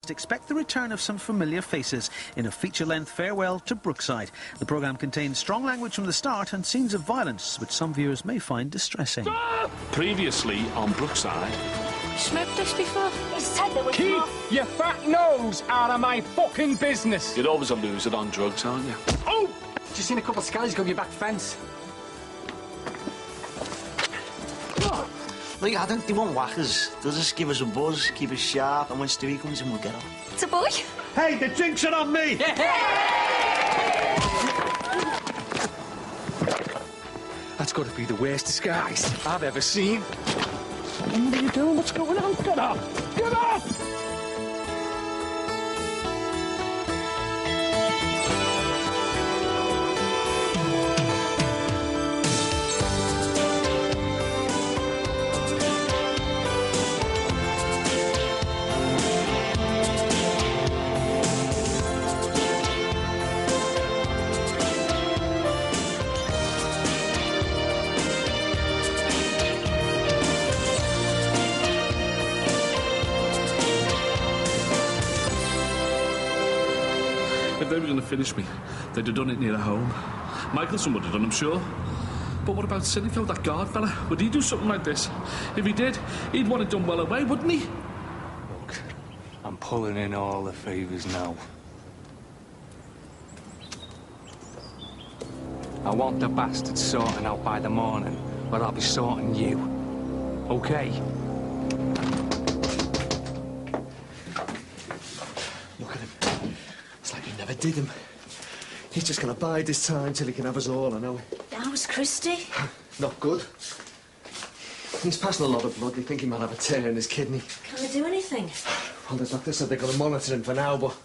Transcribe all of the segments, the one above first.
Expect the return of some familiar faces in a feature-length farewell to Brookside. The programme contains strong language from the start and scenes of violence, which some viewers may find distressing. Previously on Brookside. Smoked this before? He said there was Keep more. your fat nose out of my fucking business. You're always a loser on drugs, aren't you? Oh! Just seen a couple of skies go your back fence. Look, I don't, they won't whack us. They'll just give us a buzz, keep us sharp, and when Stewie comes in, we'll get on. It's a boy. Hey, the drinks are on me! That's got to be the worst disguise I've ever seen. What are you doing? What's going on? Get up! Get up! If they were going to finish me, they'd have done it near home. Michelson would have done, I'm sure. But what about Sinico, that guard fella? Would he do something like this? If he did, he'd want it done well away, wouldn't he? Look, I'm pulling in all the favours now. I want the bastard sorting out by the morning, but I'll be sorting you. Okay? Look at him. It's like you never did him. He's just going to bide his time till he can have us all, I know. How's Christy? Not good. He's passing a lot of blood. They think he might have a tear in his kidney. Can I do anything? Well, the doctor said they're going to monitor him for now, but...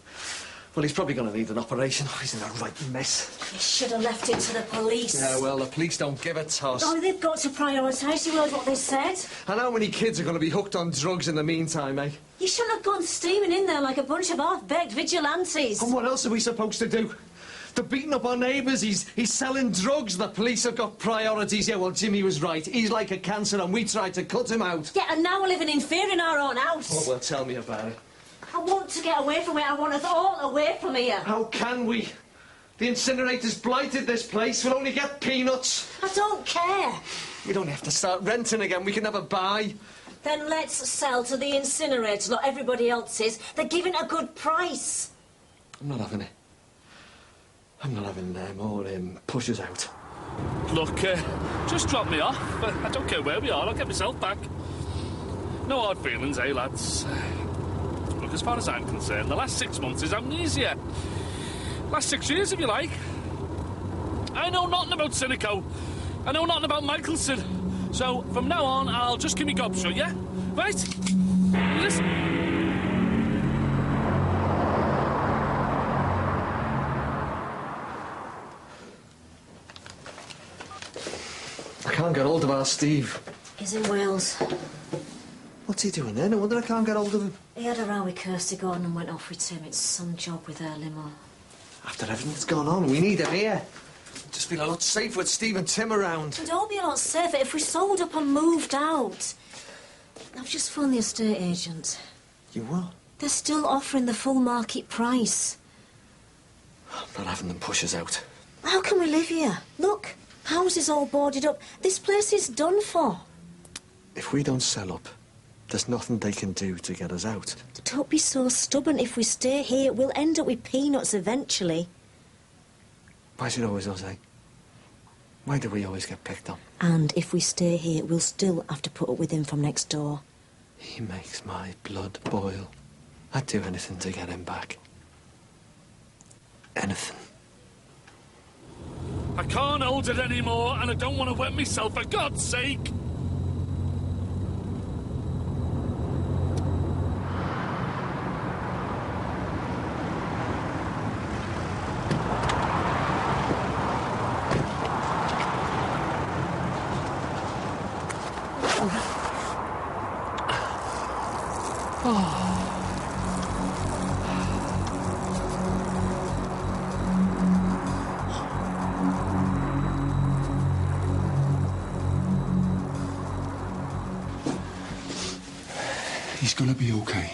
Well, he's probably going to need an operation. Oh, he's in a right mess. You should have left it to the police. Yeah, well, the police don't give a toss. Oh, they've got to prioritise. You heard what they said. And how many kids are going to be hooked on drugs in the meantime, eh? You shouldn't have gone steaming in there like a bunch of half-baked vigilantes. And what else are we supposed to do? They're beating up our neighbours. He's selling drugs. The police have got priorities. Yeah, well, Jimmy was right. He's like a cancer and we tried to cut him out. Yeah, and now we're living in fear in our own house. Oh, well, tell me about it. I want to get away from it. I want us all away from here. How can we? The incinerator's blighted this place. We'll only get peanuts. I don't care. We don't have to start renting again. We can never buy. Then let's sell to the incinerator like everybody else is. They're giving a good price. I'm not having it. I'm not having them or him push us out. Look, just drop me off. I don't care where we are, I'll get myself back. No hard feelings, eh, lads? Look, as far as I'm concerned, the last 6 months is amnesia. Last 6 years, if you like. I know nothing about Sinico. I know nothing about Michelson. So, from now on, I'll just give me gob shut, yeah? Right? Listen. I can't get hold of our Steve. He's in Wales. What's he doing there? No wonder I can't get hold of him. He had a row with Kirsty Gordon and went off with Tim. It's some job with her limo. After everything that's gone on, we need him here. Just feel a lot safer with Steve and Tim around. We'd all be a lot safer if we sold up and moved out. I've just phoned the estate agent. You what? They're still offering the full market price. I'm not having them push us out. How can we live here? Look, houses all boarded up. This place is done for. If we don't sell up, there's nothing they can do to get us out. Don't be so stubborn. If we stay here, we'll end up with peanuts eventually. Why is it always us, eh? Why do we always get picked on? And if we stay here, we'll still have to put up with him from next door. He makes my blood boil. I'd do anything to get him back. Anything. I can't hold it anymore, and I don't want to wet myself, for God's sake! He's gonna be okay.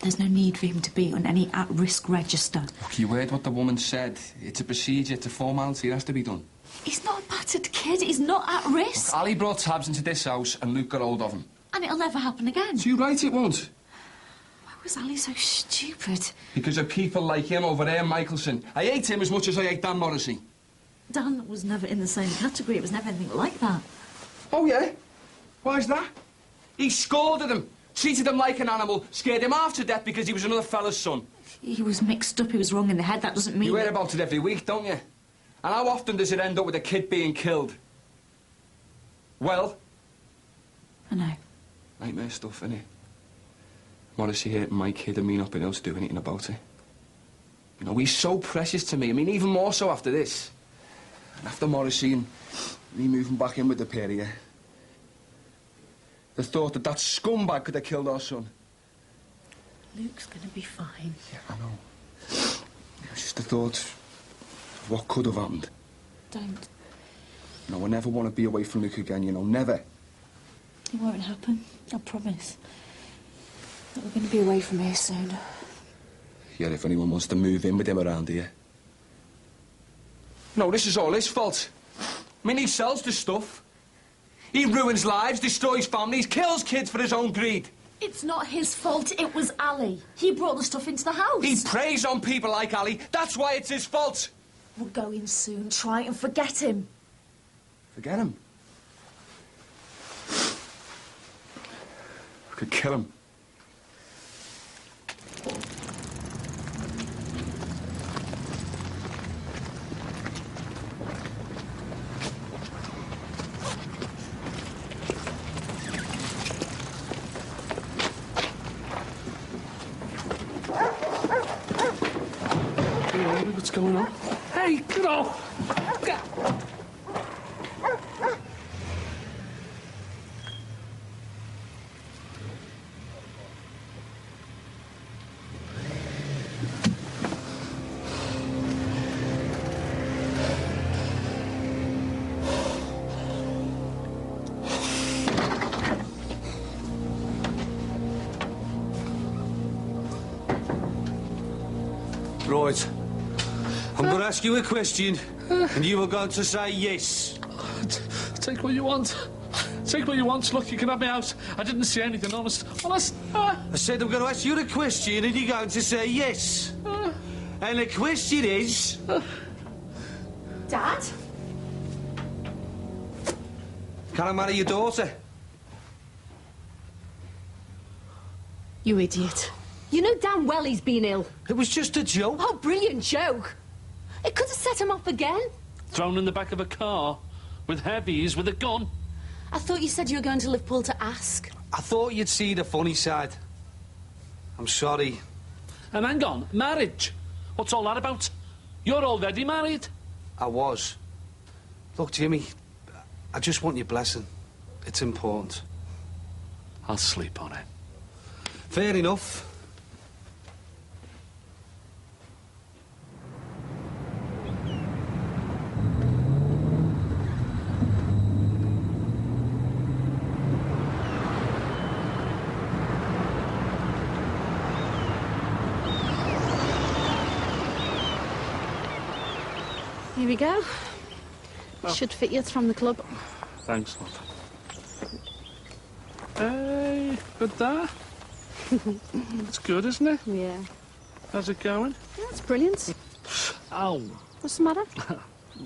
There's no need for him to be on any at-risk register. Look, you heard what the woman said. It's a procedure, it's a formality, it has to be done. He's not a battered kid, he's not at risk. Look, Ali brought tabs into this house and Luke got hold of him. And it'll never happen again. So you're right, it won't. Why was Ali so stupid? Because of people like him over there, Michelson. I hate him as much as I hate Dan Morrissey. Dan was never in the same category. It was never anything like that. Oh, yeah? Why's that? He scolded him, treated him like an animal, scared him half to death because he was another fella's son. He was mixed up, he was wrong in the head, that doesn't mean... You hear about it every week, don't you? And how often does it end up with a kid being killed? Well? I know. Nightmare stuff, innit? Morrissey hating my kid and me not being able to do anything about it. You know, he's so precious to me. I mean, even more so after this. And after Morrissey and me moving back in with the pair of you. The thought that that scumbag could have killed our son. Luke's gonna be fine. Yeah, I know. It's just the thought of what could have happened. Don't. You know, I never want to be away from Luke again, you know, never. It won't happen, I promise. But we're gonna be away from here soon. Yeah, if anyone wants to move in with him around here. No, this is all his fault. I mean, he sells the stuff. He ruins lives, destroys families, kills kids for his own greed. It's not his fault, it was Ali. He brought the stuff into the house. He preys on people like Ali. That's why it's his fault. We're going soon. Try and forget him. Forget him? I could kill him. What's going on? Hey, get off! Right. I'm going to ask you a question, and you are going to say yes. Take what you want. Take what you want. Look, you can have me out. I didn't see anything, honest. Honest. I said I'm going to ask you the question, and you're going to say yes. And the question is... Dad? Can I marry your daughter? You idiot. You know damn well he's been ill. It was just a joke. Oh, brilliant joke. It could have set him off again. Thrown in the back of a car. With heavies, with a gun. I thought you said you were going to Liverpool to ask. I thought you'd see the funny side. I'm sorry. And hang on, marriage. What's all that about? You're already married. I was. Look, Jimmy, I just want your blessing. It's important. I'll sleep on it. Fair enough. Here we go. Should fit you. It's from the club. Thanks, love. Hey, good there. It's good, isn't it? Yeah. How's it going? Yeah, it's brilliant. Ow. What's the matter?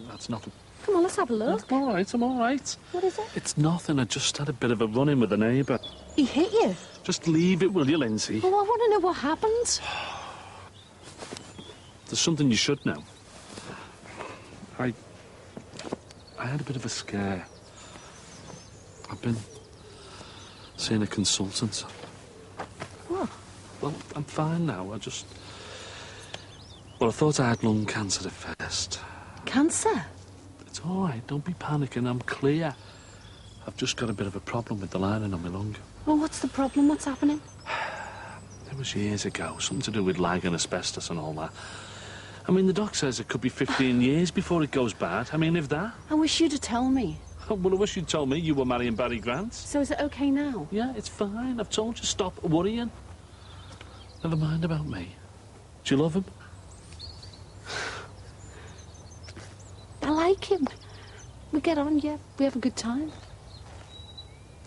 That's nothing. Come on, let's have a look. I'm all right, I'm all right. What is it? It's nothing. I just had a bit of a run-in with a neighbour. He hit you? Just leave it, will you, Lindsay? Oh, I want to know what happened. There's something you should know. I had a bit of a scare. I've been seeing a consultant. What? Well, I'm fine now. Well, I thought I had lung cancer at first. Cancer? It's all right. Don't be panicking. I'm clear. I've just got a bit of a problem with the lining on my lung. Well, what's the problem? What's happening? It was years ago. Something to do with lag and asbestos and all that. I mean, the doc says it could be 15 years before it goes bad. I mean, if that. I wish you'd have told me. Well, I wish you'd told me you were marrying Barry Grant. So is it okay now? Yeah, it's fine. I've told you, stop worrying. Never mind about me. Do you love him? I like him. We get on, yeah. We have a good time.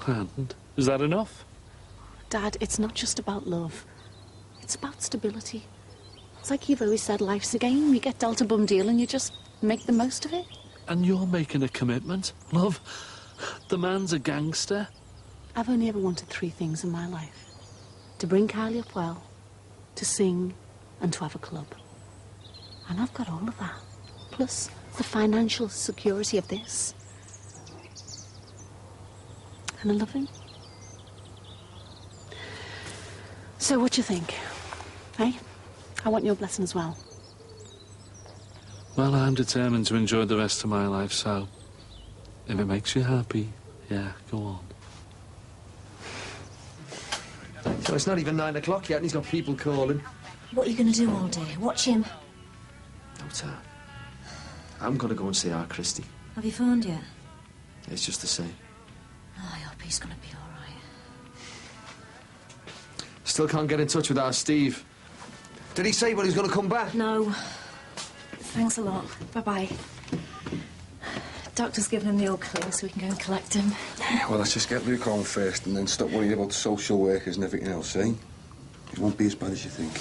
And is that enough? Dad, it's not just about love. It's about stability. It's like you've always said, life's a game. You get dealt a bum deal and you just make the most of it. And you're making a commitment, love. The man's a gangster. I've only ever wanted 3 things in my life. To bring Kylie up well, to sing, and to have a club. And I've got all of that. Plus the financial security of this. And I love him. So what do you think? Hey? I want your blessing as well. Well, I'm determined to enjoy the rest of my life, so if it makes you happy, yeah, go on. So it's not even 9 o'clock yet and he's got people calling. What are you going to do all day? Watch him? No, Tar. I'm going to go and see our Christy. Have you phoned yet? It's just the same. Oh, I hope he's going to be all right. Still can't get in touch with our Steve. Did he say when he's going to come back? No. Thanks a lot. Bye-bye. Doctor's given him the old clear so we can go and collect him. Well, let's just get Luke home first and then stop worrying about social workers and everything else, eh? It won't be as bad as you think.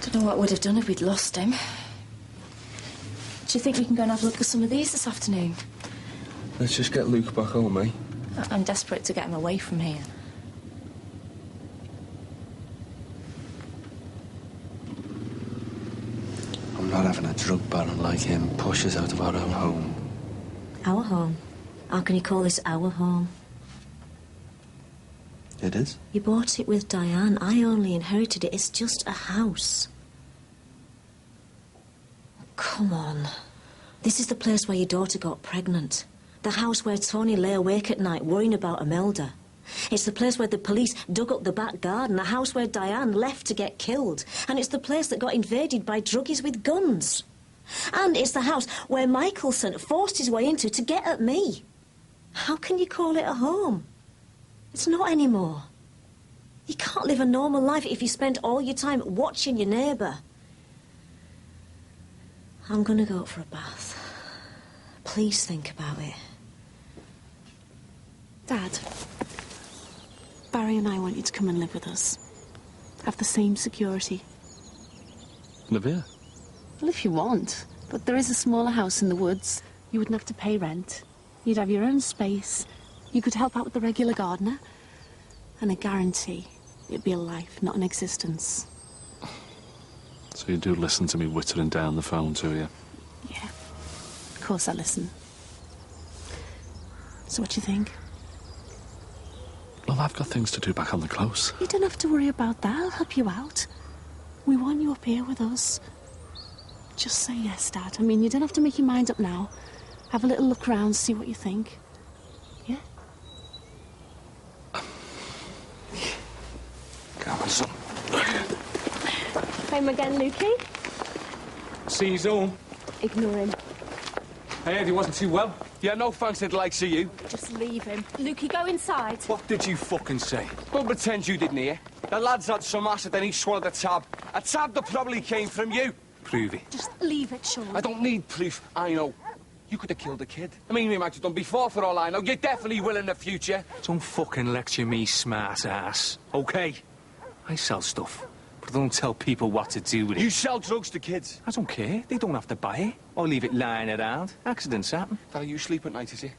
Don't know what we'd have done if we'd lost him. Do you think we can go and have a look at some of these this afternoon? Let's just get Luke back home, eh? I'm desperate to get him away from here. I'm not having a drug baron like him push us out of our own home. Our home? How can you call this our home? It is? You bought it with Diane. I only inherited it. It's just a house. Come on. This is the place where your daughter got pregnant. The house where Tony lay awake at night worrying about Imelda. It's the place where the police dug up the back garden, the house where Diane left to get killed. And it's the place that got invaded by druggies with guns. And it's the house where Michelson forced his way into to get at me. How can you call it a home? It's not anymore. You can't live a normal life if you spend all your time watching your neighbour. I'm going to go for a bath. Please think about it. Dad, Barry and I want you to come and live with us. Have the same security. Live here? Well, if you want. But there is a smaller house in the woods. You wouldn't have to pay rent. You'd have your own space. You could help out with the regular gardener. And I guarantee it'd be a life, not an existence. So you do listen to me whittering down the phone to you? Yeah, of course I listen. So what do you think? Well, I've got things to do back on the close. You don't have to worry about that. I'll help you out. We want you up here with us. Just say yes, Dad. I mean, you don't have to make your mind up now. Have a little look around, see what you think. Yeah? Come on, son. Home again, Lukey? See he's home. Ignore him. I heard he wasn't too well. Yeah, no thanks to the likes of you. Just leave him. Lukey, go inside. What did you fucking say? Don't pretend you didn't hear. The lad's had some acid and he swallowed a tab. A tab that probably came from you. Prove it. Just leave it, Sean. I don't need proof. I know. You could have killed the kid. I mean, we might have done before for all I know. You definitely will in the future. Don't fucking lecture me, smart ass. Okay? I sell stuff, but I don't tell people what to do with it. You sell drugs to kids. I don't care. They don't have to buy it. Or leave it lying around. Accidents happen. That how you sleep at night, is it?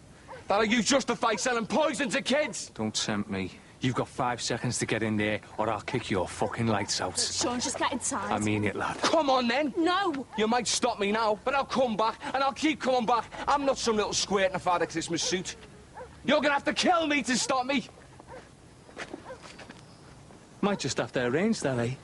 That how you justify selling poison to kids? Don't tempt me. You've got 5 seconds to get in there, or I'll kick your fucking lights out. Sean, just get inside. I mean it, lad. Come on, then. No. You might stop me now, but I'll come back, and I'll keep coming back. I'm not some little squirt in a Father Christmas suit. You're gonna have to kill me to stop me. Might just have to arrange that, eh?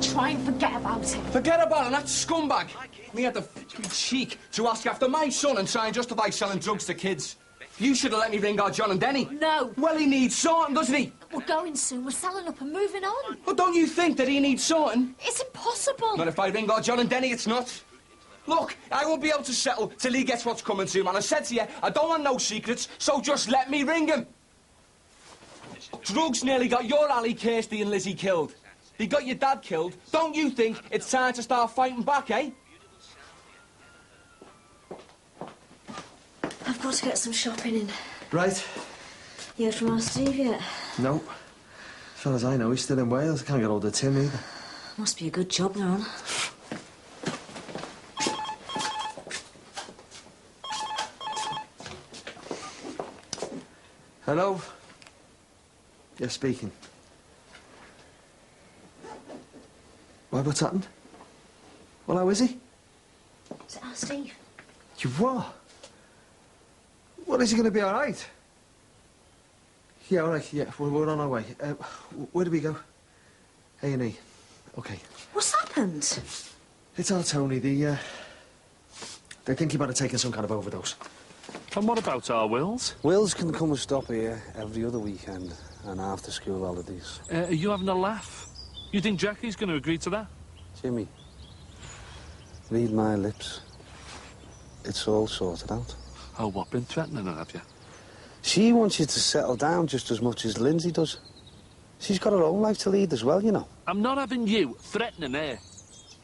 Try and forget about it. Forget about it, that scumbag. He had the cheek to ask after my son and try and justify selling drugs to kids. You should have let me ring our John and Denny. No. Well, he needs sorting, doesn't he? We're going soon. We're selling up and moving on. Well, don't you think that he needs sorting? It's impossible. Not if I ring our John and Denny, it's not. Look, I won't be able to settle till he gets what's coming to him. And I said to you, I don't want no secrets, so just let me ring him. Drugs nearly got your Ali, Kirsty and Lizzie killed. They got your dad killed. Don't you think it's time to start fighting back, eh? I've got to get some shopping in. Right. You heard from our Steve yet? No. As far as I know, he's still in Wales. I can't get hold of Tim either. Must be a good job they're on. Hello? Yes, speaking. Why, what's happened? Well, how is he? Is it our Steve? You what? Well, is he going to be all right? Yeah, all right, yeah, we're on our way. Where do we go? A&E. OK. What's happened? It's our Tony. They think he might have taken some kind of overdose. And what about our Wills? Wills can come and stop here every other weekend and after school holidays. Are you having a laugh? You think Jackie's going to agree to that? Jimmy, read my lips. It's all sorted out. Oh, what, been threatening her, have you? She wants you to settle down just as much as Lindsay does. She's got her own life to lead as well, you know. I'm not having you threatening her.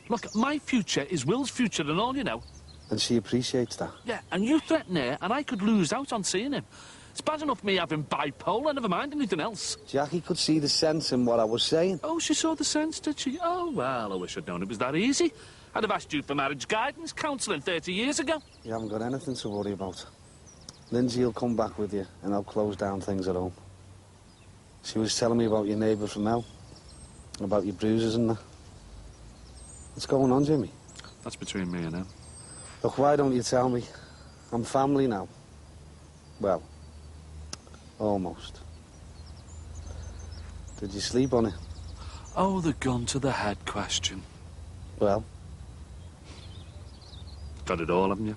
Look, my future is Will's future and all, you know. And she appreciates that. Yeah, and you threaten her, and I could lose out on seeing him. It's bad enough me having bipolar, never mind anything else. Jackie could see the sense in what I was saying. Oh, she saw the sense, did she? Oh, well, I wish I'd known it was that easy. I'd have asked you for marriage guidance counselling 30 years ago. You haven't got anything to worry about. Lindsay will come back with you, and I'll close down things at home. She was telling me about your neighbour from hell, about your bruises and that. What's going on, Jimmy? That's between me and him. Look, why don't you tell me? I'm family now. Well, almost. Did you sleep on it? Oh, the gun to the head question. Well? Got it all, haven't you?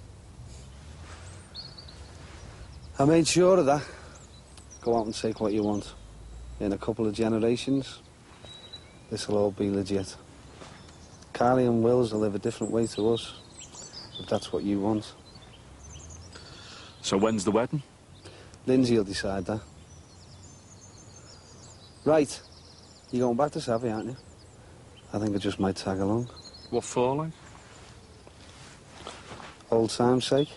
I made sure of that. Go out and take what you want. In a couple of generations, this'll all be legit. Carly and Wills will live a different way to us, if that's what you want. So when's the wedding? Lindsay will decide that. Right. You're going back to Savvy, aren't you? I think I just might tag along. What for, like? Old time's sake.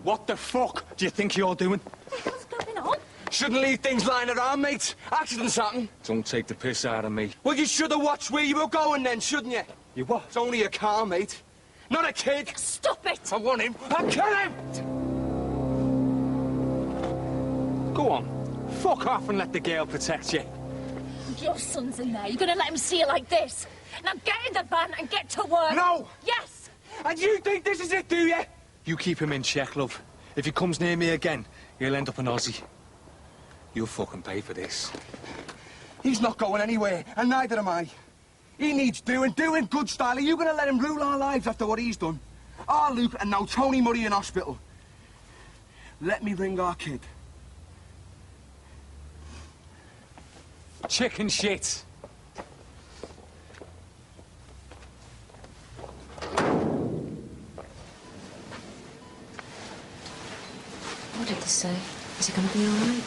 What the fuck do you think you're doing? What's going on? Shouldn't leave things lying around, mate. Accidents happen. Don't take the piss out of me. Well, you should have watched where you were going then, shouldn't you? You what? It's only a car, mate. Not a kid. Stop it! I want him. I'll kill him! Go on. Fuck off and let the girl protect you. Your son's in there. You're going to let him see you like this? Now get in the van and get to work. No! Yes! And you think this is it, do you? You keep him in check, love. If he comes near me again, he'll end up an Aussie. You'll fucking pay for this. He's not going anywhere, and neither am I. He needs doing good style. Are you going to let him rule our lives after what he's done? Our Luke and now Tony Murray in hospital. Let me ring our kid. Chicken shit. What did they say? Is he going to be all right?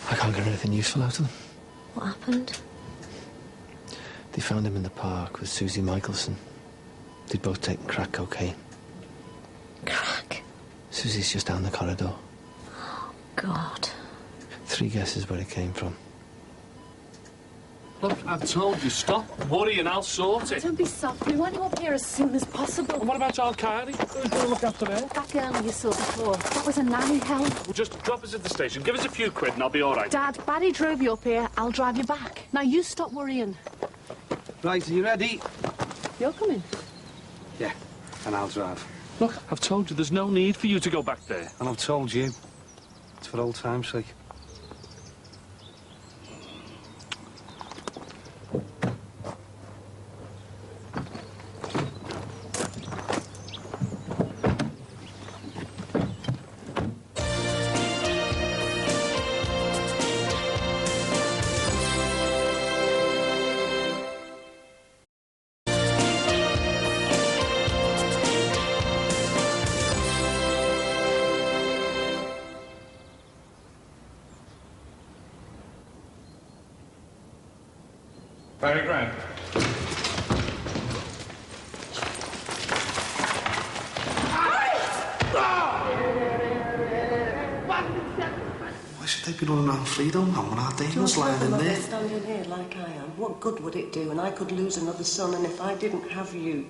I can't get anything useful out of them. What happened? They found him in the park with Susie Michelson. They'd both taken crack cocaine. Crack? Susie's just down the corridor. Oh, God. 3 guesses where it came from. Look, I've told you, stop worrying, I'll sort it. Don't be soft. We want you up here as soon as possible. And what about our Carly? Who's going to look after her? That girl you saw before, that was a nanny help. Well, just drop us at the station. Give us a few quid and I'll be all right. Dad, Barry drove you up here. I'll drive you back. Now you stop worrying. Right, are you ready? You're coming. Yeah, and I'll drive. Look, I've told you there's no need for you to go back there. And I've told you. It's for old time's sake. Barry Grant. Why should they be running around freedom now when our Dana's lying in there? Standing here like I am, what good would it do? And I could lose another son, and if I didn't have you...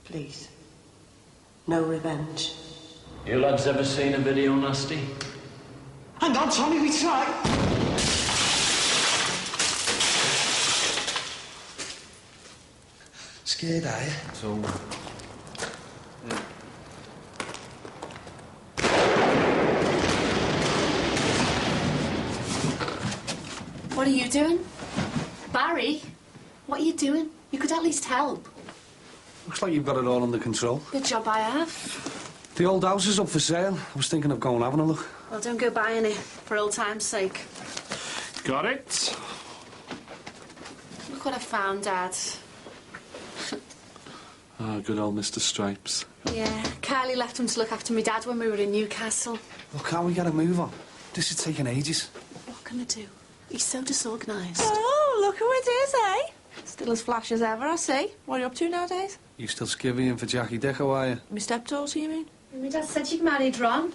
Please. No revenge. You lads ever seen a video nasty? Hang on, Tommy, we try. Scared, are you? So... What are you doing? Barry? What are you doing? You could at least help. Looks like you've got it all under control. Good job I have. The old house is up for sale. I was thinking of going having a look. Well, don't go buying it, for old time's sake. Got it? Look what I found, Dad. Ah, good old Mr. Stripes. Yeah, Kylie left him to look after my dad when we were in Newcastle. Look, can't we get a move on? This is taking ages. What can I do? He's so disorganised. Oh, look who it is, eh? Still as flash as ever, I see. What are you up to nowadays? You still skivvying for Jackie Deco, are you? My stepdaughter, you mean? My dad said you'd married Ron.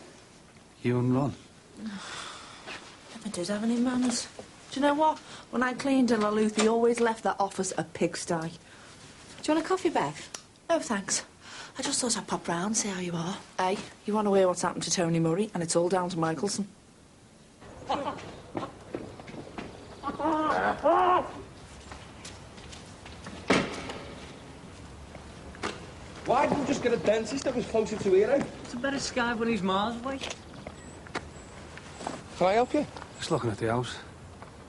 You and Ron? Never did have any manners. Do you know what? When I cleaned in Lalooth, he always left that office a pigsty. Do you want a coffee, Bev? No, thanks. I just thought I'd pop round, see how you are. Hey, you want to hear what's happened to Tony Murray, and it's all down to Michelson. Why didn't you just get a dentist that was closer to here, eh? It's a better sky when he's miles away. Can I help you? Just looking at the house.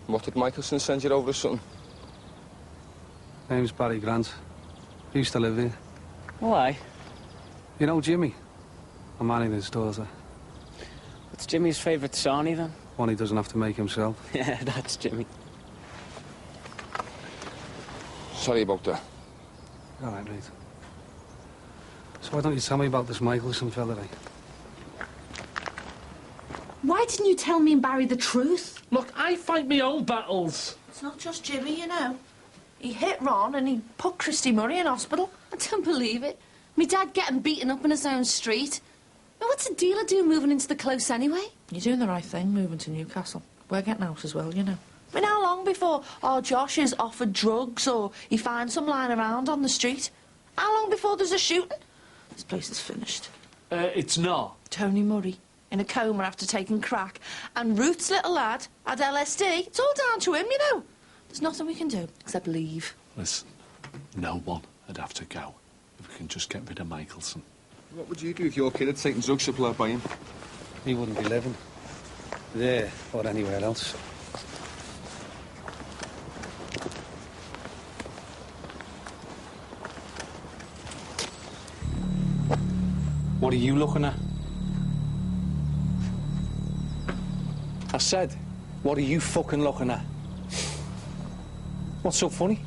What did Michelson send you over or something? Name's Barry Grant. He used to live here. Why? You know Jimmy? I'm marrying his daughter. What's Jimmy's favourite Sawney, then? One he doesn't have to make himself. Yeah, that's Jimmy. Sorry about that. All right, mate. So why don't you tell me about this Michelson fella, eh? Why didn't you tell me and Barry the truth? Look, I fight my own battles. It's not just Jimmy, you know. He hit Ron and he put Christy Murray in hospital. I don't believe it. Me dad getting beaten up in his own street. Now, what's the dealer doing moving into the close anyway? You're doing the right thing, moving to Newcastle. We're getting out as well, you know. I mean, how long before Josh is offered drugs or he finds some lying around on the street? How long before there's a shooting? This place is finished. It's not. Tony Murray, in a coma after taking crack, and Ruth's little lad had LSD. It's all down to him, you know. There's nothing we can do except leave. Listen, no one would have to go if we can just get rid of Michelson. What would you do if your kid had taken drugs supplied by him? He wouldn't be living there or anywhere else. What are you looking at? I said, what are you fucking looking at? What's so funny?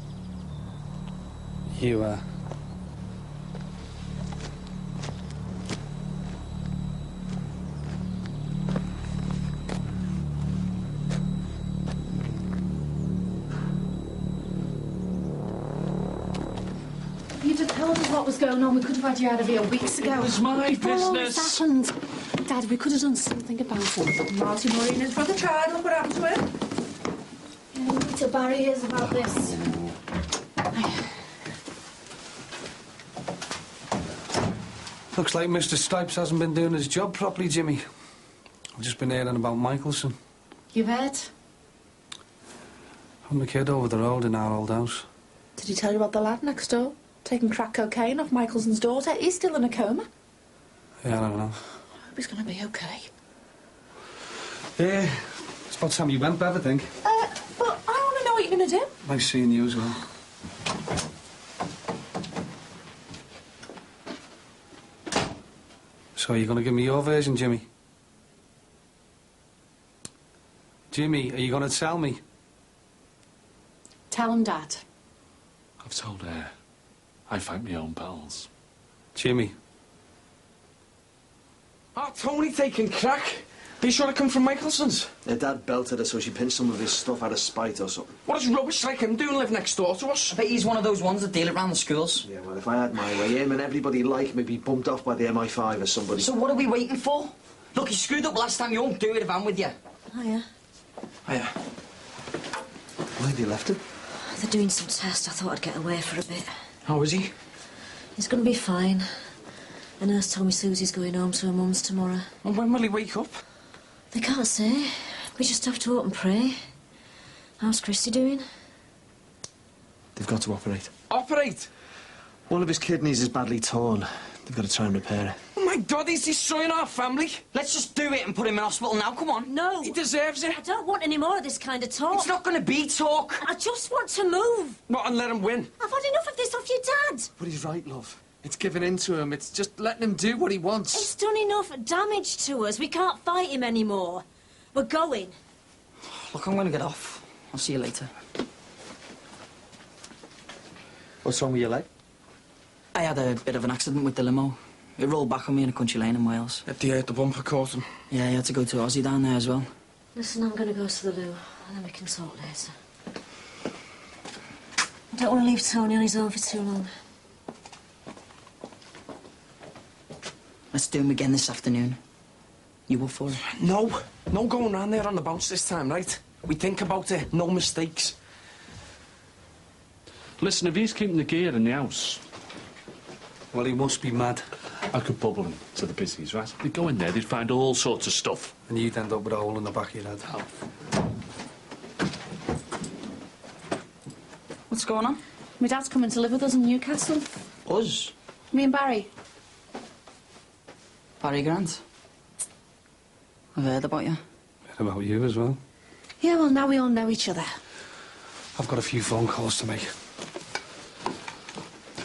You, You'd have told us what was going on. We could have had you out of here weeks ago. It was my Before all business. this happened. Dad, we could have done something about it. Marty Murray and his brother tried. Look what happened to him. Yeah, wait till Barry hears about this. looks like Mr. Stripes hasn't been doing his job properly, Jimmy. I've just been hearing about Michelson. You've heard? From the kid over the road in our old house. Did he tell you about the lad next door? Taking crack cocaine off Michelson's daughter? He's still in a coma. Yeah, I don't know. I hope he's going to be okay. Yeah, it's about time you went, Bev, I think. But I want to know what you're going to do. Nice seeing you as well. So, you're going to give me your version, Jimmy? Jimmy, are you going to tell me? Tell him, Dad. I've told her. I fight my own battles. Jimmy. Oh, Tony taking crack. Are you sure it come from Michelson's? Her dad belted her so she pinched some of his stuff out of spite or something. What is rubbish like him doing live next door to us? I bet he's one of those ones that deal it round the schools. Yeah, well, if I had my way, him and everybody like me be bumped off by the MI5 or somebody. So what are we waiting for? Look, you screwed up last time. You won't do it if I'm with you. Hiya. Hiya. Why have you left him? They're doing some tests. I thought I'd get away for a bit. How is he? He's going to be fine. The nurse told me Susie's going home to her mum's tomorrow. And when will he wake up? They can't say. We just have to hope and pray. How's Christy doing? They've got to operate. Operate? One of his kidneys is badly torn. They've got to try and repair it. Oh, my God, he's destroying our family. Let's just do it and put him in hospital now. Come on. No. He deserves it. I don't want any more of this kind of talk. It's not going to be talk. I just want to move. What, and let him win? I've had enough of this off your dad. But he's right, love. It's giving in to him. It's just letting him do what he wants. It's done enough damage to us. We can't fight him anymore. We're going. Look, I'm going to get off. I'll see you later. What's wrong with your leg? I had a bit of an accident with the limo. It rolled back on me in a country lane in Wales. The bumper caught him. Yeah, he had to go to Aussie down there as well. Listen, I'm going to go to the loo, and then we can talk later. I don't want to leave Tony on his own for too long. Let's do him again this afternoon. You up for it? No. No going round there on the bounce this time, right? We think about it. No mistakes. Listen, if he's keeping the gear in the house... Well, he must be mad. I could bubble him to the business, right? They'd go in there, they'd find all sorts of stuff. And you'd end up with a hole in the back of your head. Oh. What's going on? My dad's coming to live with us in Newcastle. Us? Me and Barry. Barry Grant. I've heard about you. Heard about you as well. Yeah, well, now we all know each other. I've got a few phone calls to make.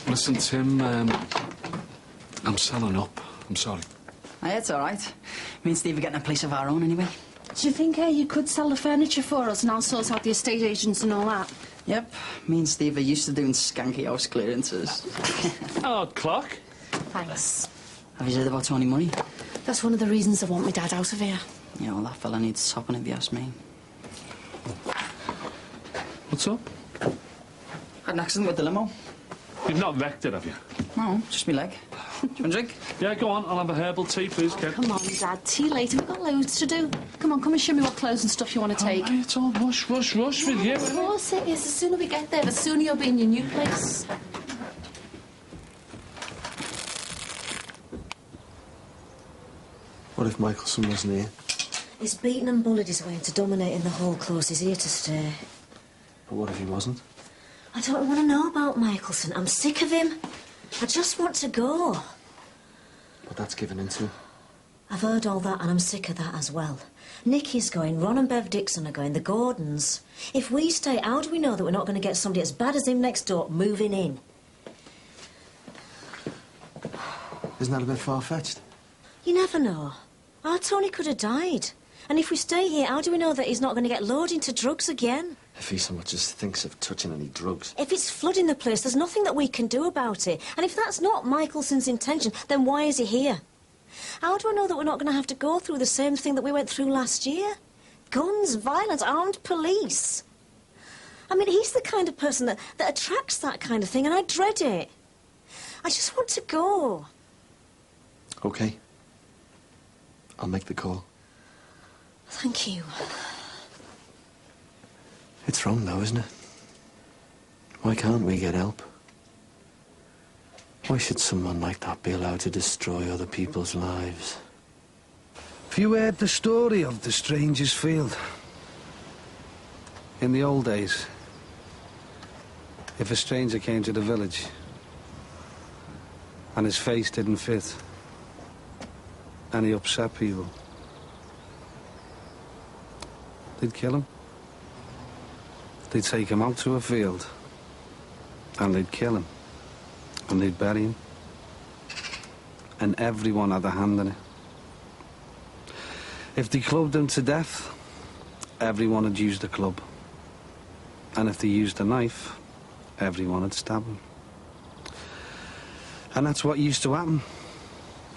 Listen, Tim, I'm selling up. I'm sorry. Hey, it's all right. Me and Steve are getting a place of our own anyway. Do you think you could sell the furniture for us and I'll sort out the estate agents and all that? Yep. Me and Steve are used to doing skanky house clearances. Odd clock. Thanks. Have you heard about Tony Murray? That's one of the reasons I want my dad out of here. Yeah, well, that fella needs topping if you ask me. What's up? Had an accident with the limo. You've not wrecked it, have you? No, just me leg. Do you want a drink? Yeah, go on. I'll have a herbal tea, please, Ken. Come on, Dad. Tea later. We've got loads to do. Come on, come and show me what clothes and stuff you want to take. Oh, it's all rush with you, Of course it is. The sooner we get there, the sooner you'll be in your new place. What if Michelson wasn't here? He's beaten and bullied his way into dominating the whole close. He's here to stay. But what if he wasn't? I don't want to know about Michelson. I'm sick of him. I just want to go. But that's giving in to him. I've heard all that and I'm sick of that as well. Nicky's going, Ron and Bev Dixon are going, the Gordons. If we stay, how do we know that we're not going to get somebody as bad as him next door moving in? Isn't that a bit far-fetched? You never know. Our Tony could have died. And if we stay here, how do we know that he's not going to get lured into drugs again? If he so much as thinks of touching any drugs. If it's flooding the place, there's nothing that we can do about it. And if that's not Michelson's intention, then why is he here? How do I know that we're not going to have to go through the same thing that we went through last year? Guns, violence, armed police. I mean, he's the kind of person that attracts that kind of thing, and I dread it. I just want to go. OK. I'll make the call. Thank you. It's wrong, though, isn't it? Why can't we get help? Why should someone like that be allowed to destroy other people's lives? Have you heard the story of the Stranger's Field? In the old days, If a stranger came to the village and his face didn't fit and he upset people, they'd kill him. They'd take him out to a field and they'd kill him and they'd bury him. And everyone had a hand in it. If they clubbed him to death, everyone had used a club. And if they used a knife, everyone would stab him. And that's what used to happen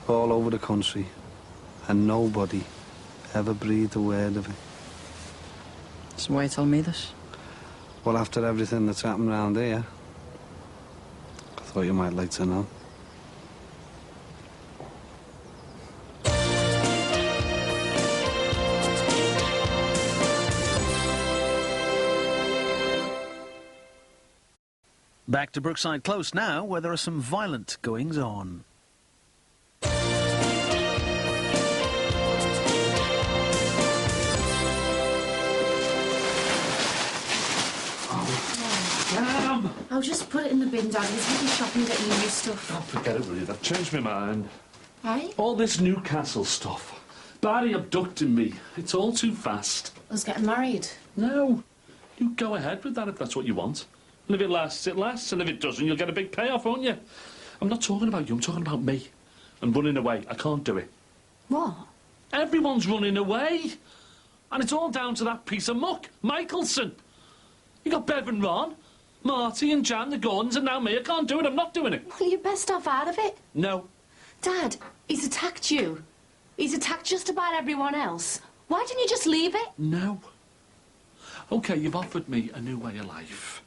all over the country. And nobody ever breathed a word of it. So why are you telling me this? Well, after everything that's happened around here, I thought you might like to know. Back to Brookside Close now, where there are some violent goings-on. I'll just put it in the bin, Dad. He's really shopping, getting new stuff. Oh, forget it, will you? I've changed my mind. Hey? All this Newcastle stuff. Barry abducting me. It's all too fast. Us getting married? No. You go ahead with that if that's what you want. And if it lasts, it lasts. And if it doesn't, you'll get a big payoff, won't you? I'm not talking about you. I'm talking about me. And running away. I can't do it. What? Everyone's running away. And it's all down to that piece of muck, Michelson. You got Bev and Ron, Marty and Jan, the Gordons, and now me. I can't do it. I'm not doing it. Well, you're best off out of it. No. Dad, he's attacked you. He's attacked just about everyone else. Why didn't you just leave it? No. OK, you've offered me a new way of life.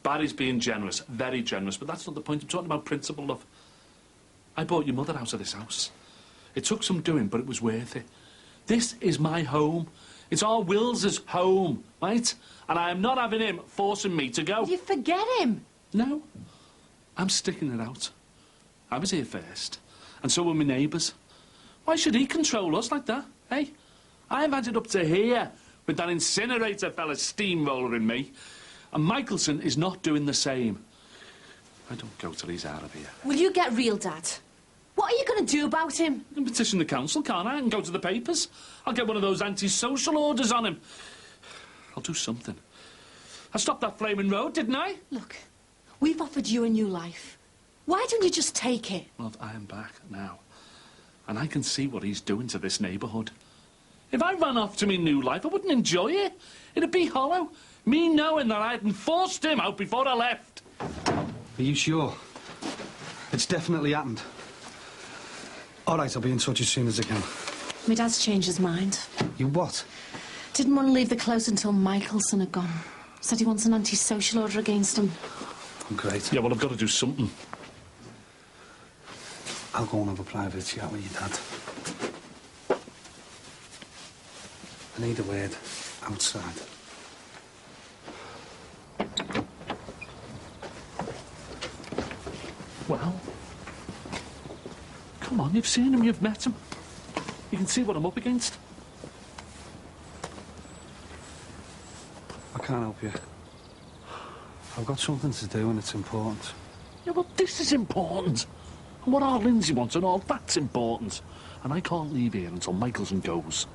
Barry's being generous, very generous, but that's not the point. I'm talking about principle, love. I bought your mother out of this house. It took some doing, but it was worth it. This is my home. It's our Wills's home, right? And I am not having him forcing me to go. You forget him. No. I'm sticking it out. I was here first, and so were my neighbours. Why should he control us like that, eh? I've had it up to here with that incinerator fella steamrolling me, and Michelson is not doing the same. I don't go till he's out of here. Will you get real, Dad? What are you going to do about him? I can petition the council, can't I? And go to the papers. I'll get one of those anti-social orders on him. I'll do something. I stopped that flaming road, didn't I? Look, we've offered you a new life. Why don't you just take it? Love, I am back now. And I can see what he's doing to this neighbourhood. If I ran off to me new life, I wouldn't enjoy it. It'd be hollow. Me knowing that I hadn't forced him out before I left. Are you sure? It's definitely happened. All right, I'll be in touch as soon as I can. My dad's changed his mind. You what? Didn't want to leave the close until Michelson had gone. Said he wants an anti-social order against him. Great. Yeah, well, I've got to do something. I'll go and have a private chat with your dad. I need a word outside. Well, come on, you've seen him, you've met him. You can see what I'm up against. I can't help you. I've got something to do and it's important. Yeah, well, this is important. And what our Lindsay wants and all that's important. And I can't leave here until Michelson goes.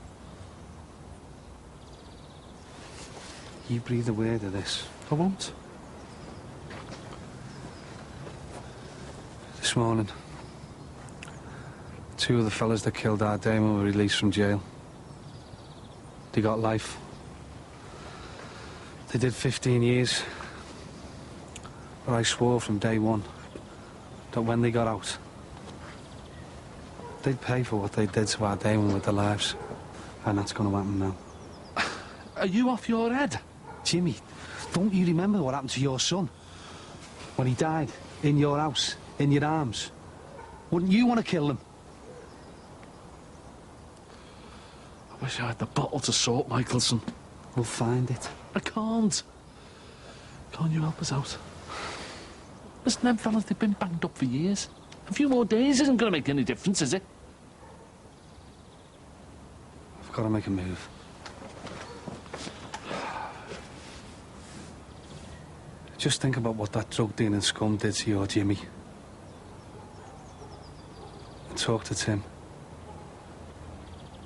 You breathe a word of this. I won't. This morning, 2 of the fellas that killed our Damon were released from jail. They got life. They did 15 years. But I swore from day one that when they got out, they'd pay for what they did to our Damon with their lives. And that's going to happen now. Are you off your head? Jimmy, don't you remember what happened to your son? When he died in your house, in your arms. Wouldn't you want to kill him? I wish I had the bottle to sort Michelson. We'll find it. I can't. Can't you help us out? Listen, them fellas, they've been banged up for years. A few more days isn't going to make any difference, is it? I've got to make a move. Just think about what that drug dealing scum did to your Jimmy. I talked to Tim.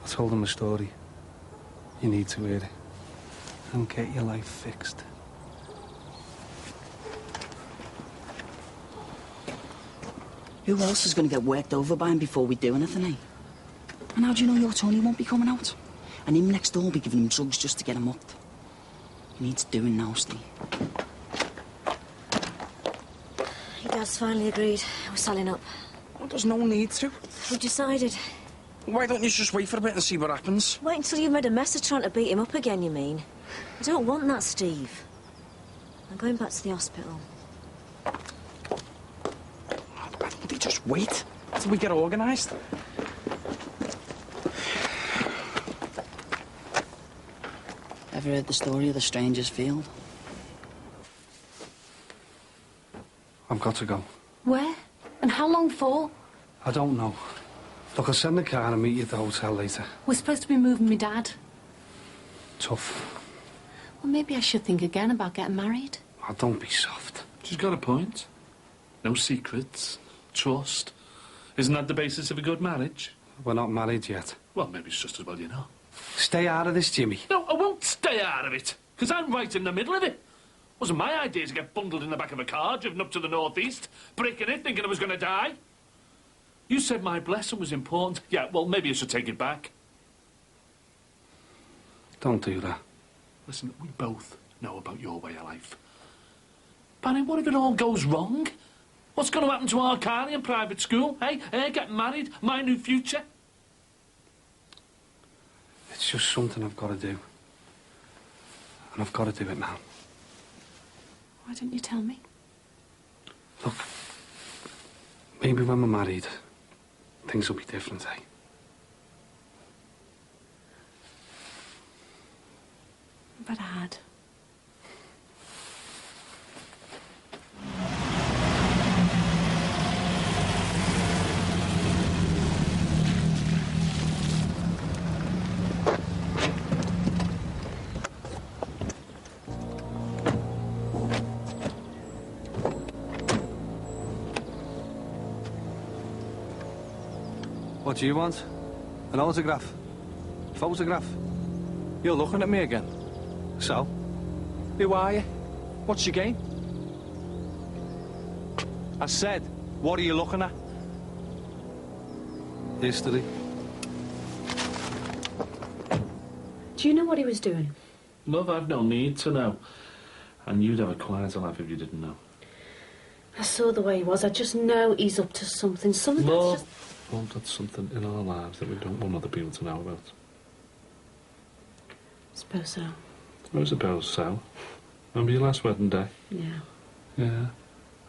I told him a story. You need to hear it. And get your life fixed. Who else is going to get worked over by him before we do anything, eh? And how do you know your Tony won't be coming out? And him next door will be giving him drugs just to get him up. He needs doing now, Steve. Your dad's finally agreed. We're selling up. Well, there's no need to. Who decided? Why don't you just wait for a bit and see what happens? Wait until you've made a mess of trying to beat him up again, you mean? I don't want that, Steve. I'm going back to the hospital. Why don't they just wait until we get organised? Ever heard the story of the Stranger's Field? I've got to go. Where? And how long for? I don't know. Look, I'll send the car and meet you at the hotel later. We're supposed to be moving me dad. Tough. Well, maybe I should think again about getting married. Oh, don't be soft. She's got a point. No secrets. Trust. Isn't that the basis of a good marriage? We're not married yet. Well, maybe it's just as well you know. Stay out of this, Jimmy. No, I won't stay out of it, because I'm right in the middle of it. Wasn't my idea to get bundled in the back of a car, driven up to the northeast, breaking it, thinking I was going to die. You said my blessing was important. Yeah, well, maybe I should take it back. Don't do that. Listen, we both know about your way of life. Barry, what if it all goes wrong? What's going to happen to our Carly in private school? Hey, get married, my new future? It's just something I've got to do. And I've got to do it now. Why didn't you tell me? Look, maybe when we're married, things will be different, eh? But I had. What do you want? An autograph? Photograph? You're looking at me again. So? Who are you? What's your game? I said, what are you looking at? History. Do you know what he was doing? Love, I've no need to know. And you'd have a quieter life if you didn't know. I saw the way he was. I just know he's up to something. Something Love, that's just... well, that's something in our lives that we don't want other people to know about. Suppose so. I suppose so. Remember your last wedding day? Yeah. Yeah.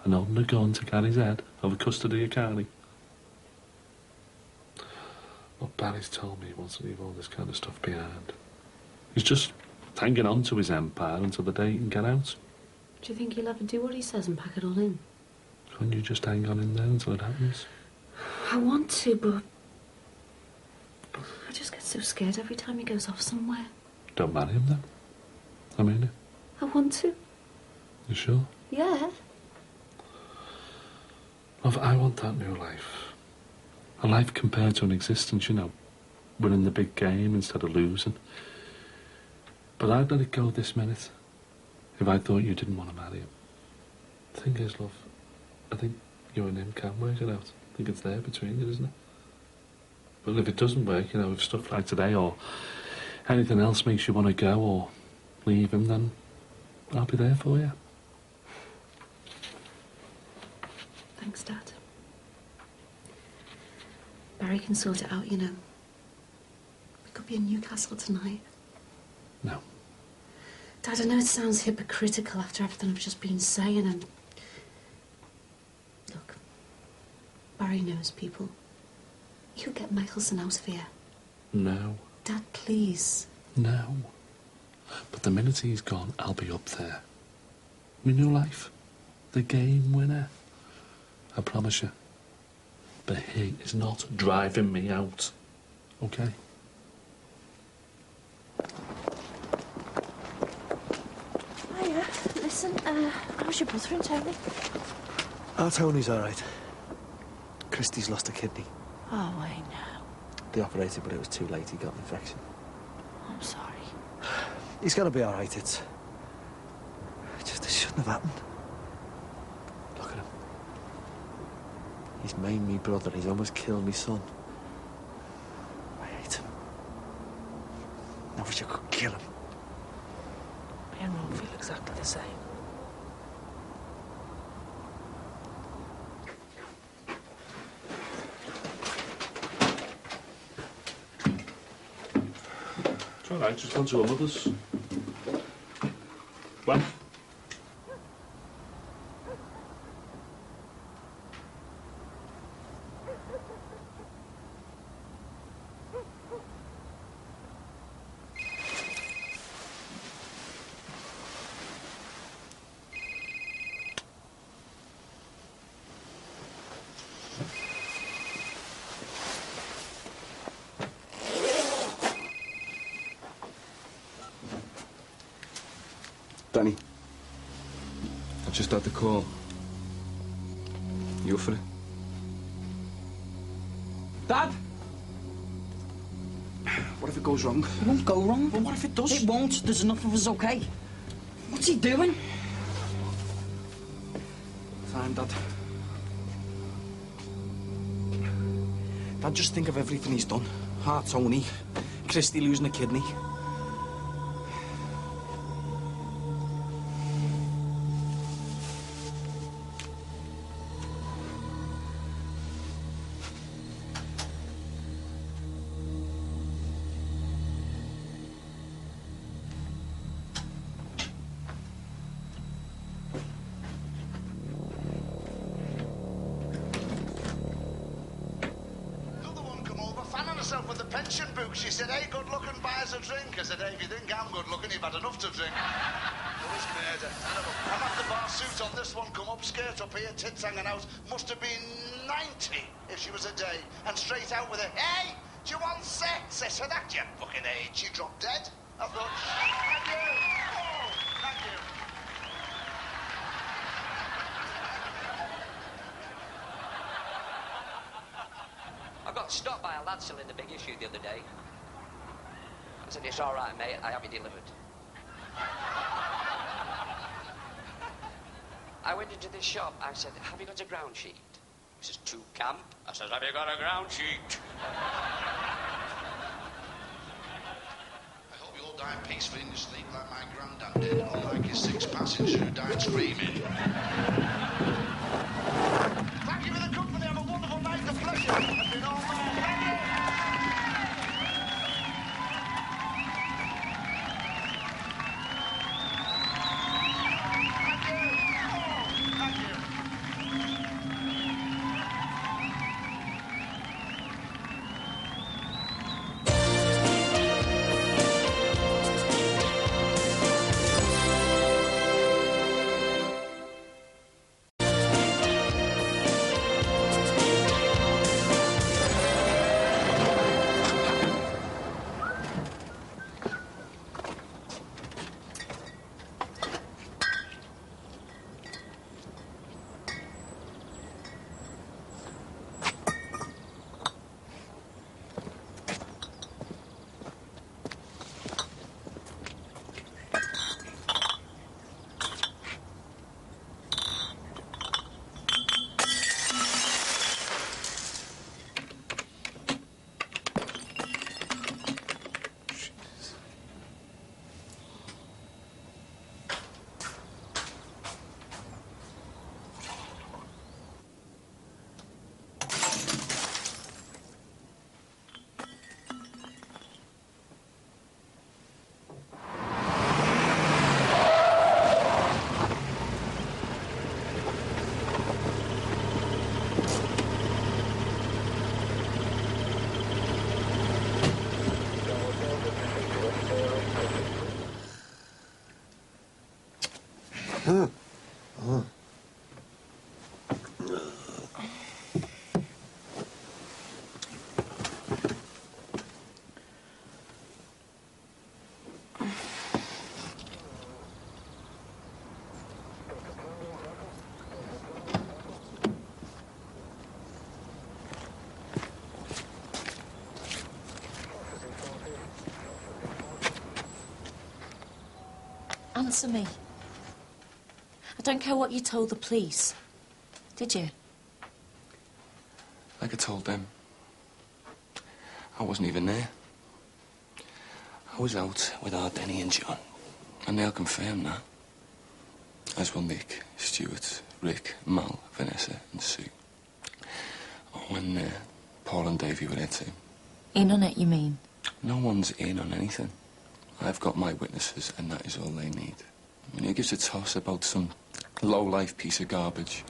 And holding a gun to Gary's head over custody of Carly. Well, Barry's told me he wants to leave all this kind of stuff behind. He's just hanging on to his empire until the day he can get out. Do you think he'll ever do what he says and pack it all in? Can't you just hang on in there until it happens? I want to, but... I just get so scared every time he goes off somewhere. Don't marry him then. I mean it. I want to. You sure? Yeah. Love, I want that new life. A life compared to an existence, you know. Winning the big game instead of losing. But I'd let it go this minute if I thought you didn't want to marry him. The thing is, love, I think you and him can work it out. I think it's there between you, isn't it? But if it doesn't work, you know, if stuff like today or anything else makes you want to go or leave him, then I'll be there for you. Thanks, Dad. Barry can sort it out, you know. We could be in Newcastle tonight. No. Dad, I know it sounds hypocritical after everything I've just been saying, and... Look, Barry knows people. He'll get Michelson out of here. No. Dad, please. No. But the minute he's gone, I'll be up there. My new life. The game winner. I promise you. But he is not driving me out. Okay? Hiya. Listen, how's your brother and Tony? Our Tony's all right. Christy's lost a kidney. Oh, I know. They operated, but it was too late. He got an infection. I'm sorry. He's gonna be all right. It shouldn't have happened. Look at him. He's made me brother. He's almost killed me son. I hate him. I wish I could kill him. Me and Ron feel exactly the same. It's all right, just gone to her mother's. When? Danny, I've just had the call. You up for it? Dad? What if it goes wrong? It won't go wrong. But what if it does? It won't. There's enough of us, okay? What's he doing? Fine, Dad. Dad, just think of everything he's done. Tony, Christy losing a kidney. With the pension book, she said, "Hey, good looking, buy us a drink." I said, "Hey, if you think I'm good looking, you've had enough to drink." Always murder. I'm at the bar suit on this one, come up, skirt up here, tits hanging out. Must have been 90 if she was a day. And straight out with a, "Hey, do you want sex?" I said, "At your fucking age, she dropped dead." I thought, "Thank you. Oh, thank you." I got stopped by a lad selling the big issue the other day. I said, "It's all right, mate, I have it delivered." I went into this shop, I said, "Have you got a ground sheet?" He says, "To camp." I says, "Have you got a ground sheet?" I hope you all die peacefully in your sleep like my granddad did, unlike his 6 passengers who died screaming. Thank you for the company. Have a wonderful night. The pleasure has been all mine. Thank you. Answer me. I don't care what you told the police. Did you? Like I told them. I wasn't even there. I was out with our Denny and John. And they'll confirm that. As will Nick, Stuart, Rick, Mal, Vanessa and Sue. When Paul and Davey were there too. In on it, you mean? No one's in on anything. I've got my witnesses and that is all they need. I mean, who gives a toss about some low-life piece of garbage?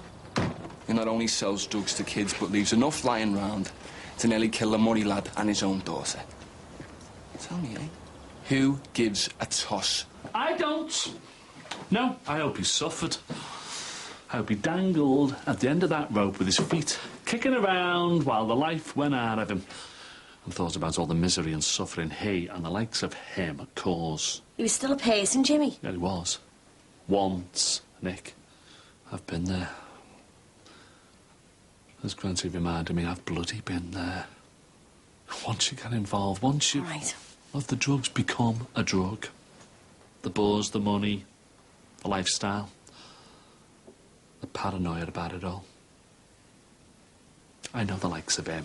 Who not only sells drugs to kids but leaves enough lying round to nearly kill a Murray lad and his own daughter. Tell me, eh? Who gives a toss? I don't. No, I hope he suffered. I hope he dangled at the end of that rope with his feet kicking around while the life went out of him. And thought about all the misery and suffering he and the likes of him cause. He was still a person, Jimmy. Yeah, he was. Once, Nick. I've been there. As Granty reminded me, I've bloody been there. Once you get involved, once you... Right. Well, the drugs become a drug. The buzz, the money, the lifestyle. The paranoia about it all. I know the likes of him.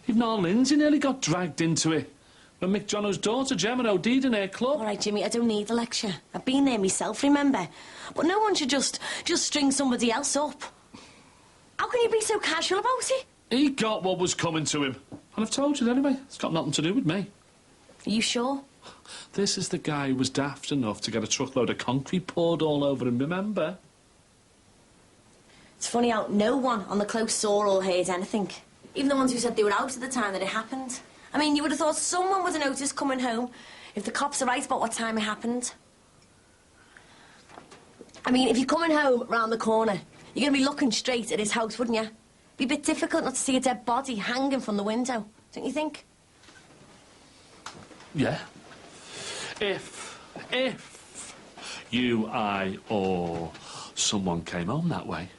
Even our Lindsay nearly got dragged into it when Mick Jono's daughter, Gemma, OD'd in her club. All right, Jimmy, I don't need the lecture. I've been there myself, remember? But no one should just string somebody else up. How can you be so casual about it? He got what was coming to him. And I've told you anyway, it's got nothing to do with me. Are you sure? This is the guy who was daft enough to get a truckload of concrete poured all over him, remember? It's funny how no one on the close saw or heard anything. Even the ones who said they were out at the time that it happened. I mean, you would have thought someone would have noticed coming home if the cops are right about what time it happened. I mean, if you're coming home round the corner, you're going to be looking straight at his house, wouldn't you? Be a bit difficult not to see a dead body hanging from the window, don't you think? Yeah. If you, I, or someone came home that way.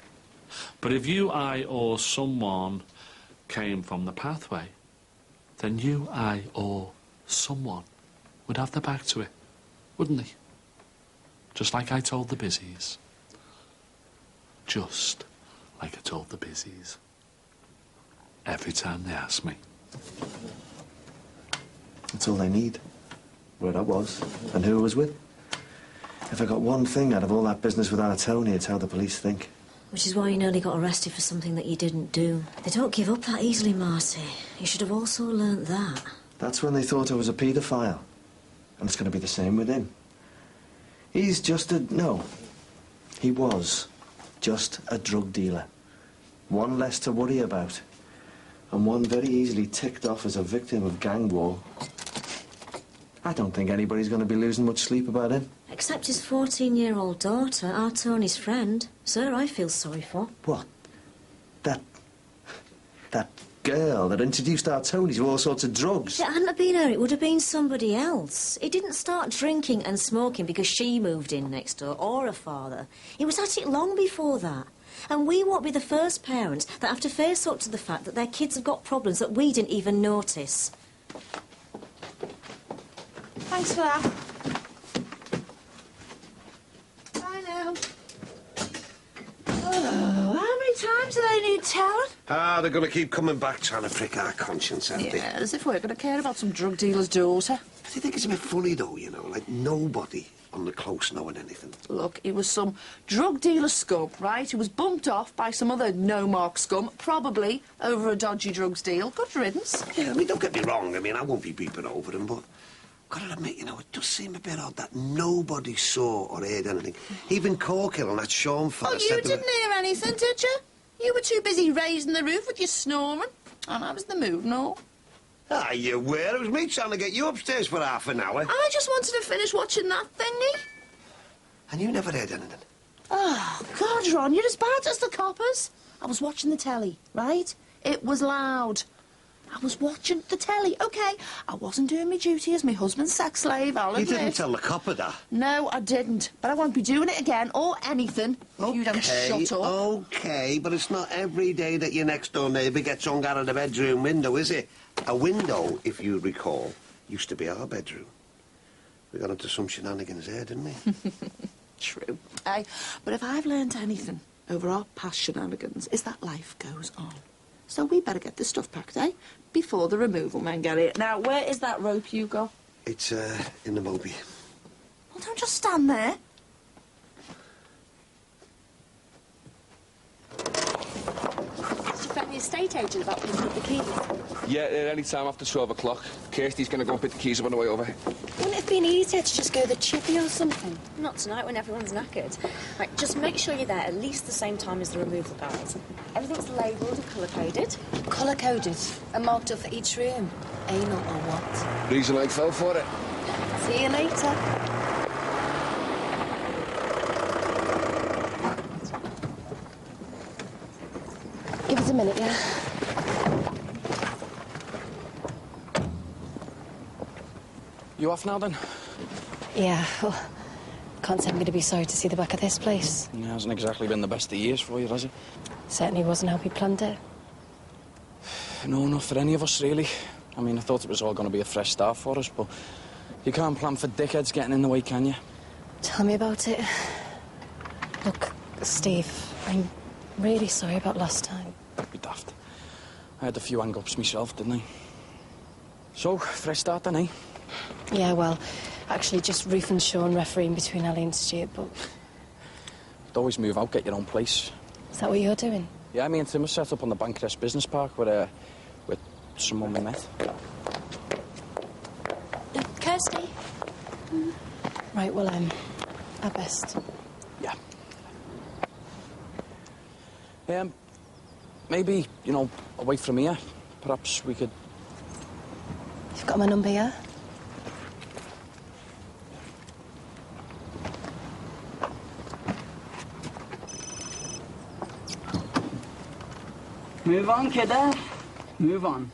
But if you, I, or someone came from the pathway, then you, I, or someone would have their back to it, wouldn't they? Just like I told the busies. Just like I told the busies. Every time they ask me. That's all they need. Where I was and who I was with. If I got one thing out of all that business with our Tony, it's how the police think. Which is why you nearly got arrested for something that you didn't do. They don't give up that easily, Marty. You should have also learnt that. That's when they thought I was a paedophile. And it's going to be the same with him. He's just a... No. He was just a drug dealer. One less to worry about. And one very easily ticked off as a victim of gang war. I don't think anybody's going to be losing much sleep about him. Except his 14-year-old daughter, our Tony's friend. Sir, I feel sorry for. What? That girl that introduced our Tony to all sorts of drugs. If it hadn't have been her, it would have been somebody else. He didn't start drinking and smoking because she moved in next door, or her father. He was at it long before that. And we won't be the first parents that have to face up to the fact that their kids have got problems that we didn't even notice. Thanks for that. Bye now. Oh, how many times do they need telling? They're going to keep coming back trying to prick our conscience, aren't they? Yeah, as if we're going to care about some drug dealer's daughter. Do you think it's a bit funny, though, you know? Like, nobody on the close knowing anything. Look, it was some drug dealer scum, right, who was bumped off by some other no-mark scum, probably over a dodgy drugs deal. Good riddance. Yeah, I mean, don't get me wrong. I mean, I won't be beeping over them, but... Gotta admit, you know, it does seem a bit odd that nobody saw or heard anything. Even Corkill and that Sean fella said... Oh, you didn't hear anything, did you? You were too busy raising the roof with your snoring. And I was in the mood and all. Ah, you were. It was me trying to get you upstairs for half an hour. I just wanted to finish watching that thingy. And you never heard anything? Oh, God, Ron, you're as bad as the coppers. I was watching the telly, right? It was loud. I was watching the telly, OK. I wasn't doing my duty as my husband's sex slave, I'll admit. You didn't tell the copper that? No, I didn't. But I won't be doing it again, or anything, if you don't shut up. OK, but it's not every day that your next-door neighbour gets hung out of the bedroom window, is it? A window, if you recall, used to be our bedroom. We got into some shenanigans there, didn't we? True. But if I've learned anything over our past shenanigans, is that life goes on. So we better get this stuff packed, before the removal men get it. Now, where is that rope you got? It's, in the Moby. Well, don't just stand there. Did you phone the estate agent about picking up the keys? Yeah, any time after 12 o'clock. Kirsty's going to go and pick the keys up on the way over. Wouldn't it have been easier to just go the chippy or something? Not tonight when everyone's knackered. Right, just make sure you're there at least the same time as the removal guys. Everything's labelled and colour-coded. Colour-coded and marked up for each room. Anal or what? Reason I fell for it. See you later. Give us a minute, yeah? You off now, then? Yeah, well, can't say I'm going to be sorry to see the back of this place. It hasn't exactly been the best of years for you, has it? Certainly wasn't how we planned it. No, not for any of us, really. I mean, I thought it was all going to be a fresh start for us, but you can't plan for dickheads getting in the way, can you? Tell me about it. Look, Steve, I'm really sorry about last time. Don't be daft. I had a few hang-ups myself, didn't I? So, fresh start then, eh? Yeah, well, actually just Ruth and Sean refereeing between Ellie and Stuart, but... You'd always move out, get your own place. Is that what you're doing? Yeah, me and Tim were set up on the Bankrest Business Park with someone we met. Kirsty? Right, well, our best. Yeah. Maybe, you know, away from here, perhaps we could... You've got my number, yeah? Move on, kiddo. Move on.